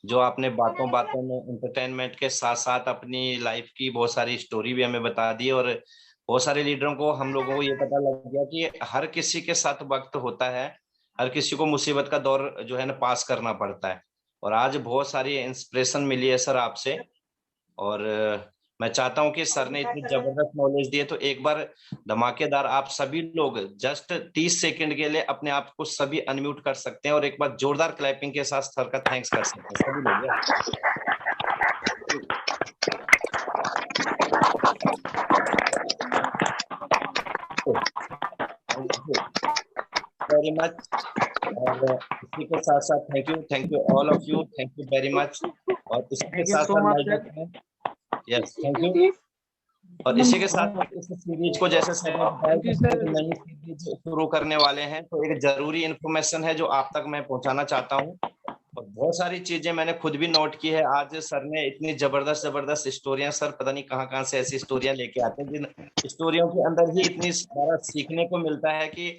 जो आपने बातों बातों में एंटरटेनमेंट के साथ साथ अपनी लाइफ की बहुत सारी स्टोरी भी हमें बता दी, और बहुत सारे लीडरों को, हम लोगों को ये पता लग गया कि हर किसी के साथ वक्त होता है, हर किसी को मुसीबत का दौर जो है ना पास करना पड़ता है। और आज बहुत सारी इंस्पिरेशन मिली है सर आपसे, और मैं चाहता हूं कि सर ने इतनी जबरदस्त नॉलेज दी है, तो एक बार धमाकेदार आप सभी लोग जस्ट 30 सेकंड के लिए अपने आप को सभी अनम्यूट कर सकते हैं, और एक बार जोरदार क्लैपिंग के साथ सर का थैंक्स कर सकते हैं सभी लोग। Very much. और इसी के साथ साथ thank you all of you, thank you very much. और इसी के साथ साथ यस थैंक यू। और इसी के साथ इस सीरीज को जैसे सर ने बताया कि नई सीरीज शुरू करने वाले हैं, तो एक जरूरी इन्फॉर्मेशन है जो आप तक मैं पहुंचाना चाहता हूं। और बहुत सारी चीजें मैंने खुद भी नोट की है। आज सर ने इतनी जबरदस्त स्टोरियां, सर पता नहीं कहां से ऐसी स्टोरियां लेके आते हैं, जिन स्टोरियों के अंदर ही इतनी सारा सीखने को मिलता है कि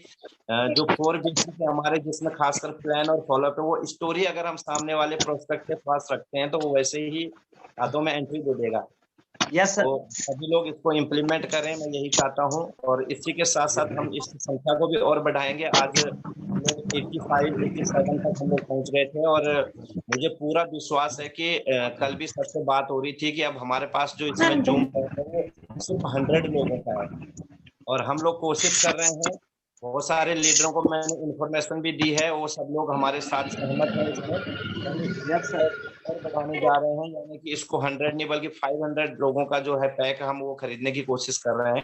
जो कोर बेसिक है हमारे, जिसमें खासकर प्लान और फॉलोअप है, वो स्टोरी अगर हम सामने वाले प्रोस्पेक्ट के पास रखते हैं तो वो वैसे ही हाथों में एंट्री दे देगा। Yes sir. तो सभी लोग इसको इम्प्लीमेंट करें, मैं यही चाहता हूं। और इसी के साथ साथ हम इस संख्या को भी और बढ़ाएंगे। आज हम लोग 85-87 तक हम लोग पहुंच गए थे, और मुझे पूरा विश्वास है कि कल भी सबसे बात हो रही थी कि अब हमारे पास जो इसमें जूम है वो सिर्फ 100 लोगों का है, और हम लोग कोशिश कर रहे हैं। बहुत सारे लीडरों को मैंने इन्फॉर्मेशन भी दी है, वो सब लोग हमारे साथ सहमत हैं इसमें, और बढ़ाने जा रहे हैं। यानी कि इसको 100 नहीं बल्कि 500 लोगों का जो है पैक हम वो खरीदने की कोशिश कर रहे हैं।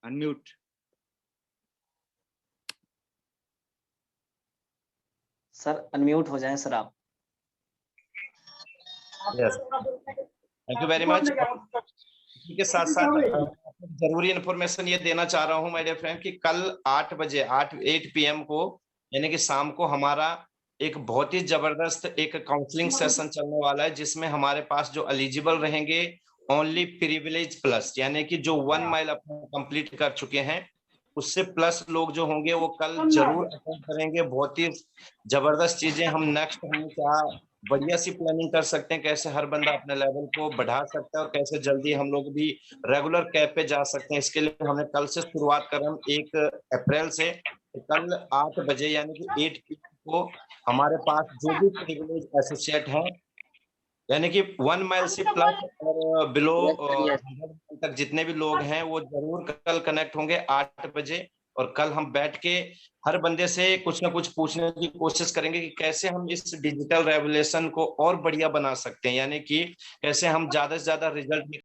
अनम्यूट। सर अनम्यूट हो जाएं सर आप। Yes thank you very much. इसी के साथ साथ जरूरी इन्फॉर्मेशन ये देना चाह रहा हूँ माय डियर फ्रेंड कि कल 8 बजे 8 PM को, यानी कि शाम को, हमारा एक बहुत ही जबरदस्त एक काउंसलिंग सेशन चलने वाला है, जिसमें हमारे पास जो एलिजिबल रहेंगे ओनली प्रिविलेज प्लस, यानी कि जो 1 माइल अपना कंप्लीट कर चुके हैं उससे प्लस लोग जो होंगे वो कल जरूर अटेंड करेंगे। बहुत ही जबरदस्त चीजें हम नेक्स्ट हम क्या बढ़िया सी प्लानिंग कर सकते हैं, कैसे हर बंदा अपने लेवल को बढ़ा सकता है और कैसे जल्दी हम लोग भी रेगुलर कैब पे जा सकते हैं। इसके लिए हमने कल से शुरुआत कर, हम 1 अप्रैल से कल 8 बजे यानी कि 8 PM को हमारे पास जो भी प्रिविलेज एसोसिएट हैं, यानी कि 1 माइल से प्लस और बिलो तक जितने भी लोग हैं वो जरूर कल कनेक्ट होंगे 8 बजे। और कल हम बैठ के हर बंदे से कुछ ना कुछ पूछने की कोशिश करेंगे कि कैसे हम इस डिजिटल रेवोल्यूशन को और बढ़िया बना सकते हैं, यानी कि कैसे हम ज्यादा से ज्यादा रिजल्ट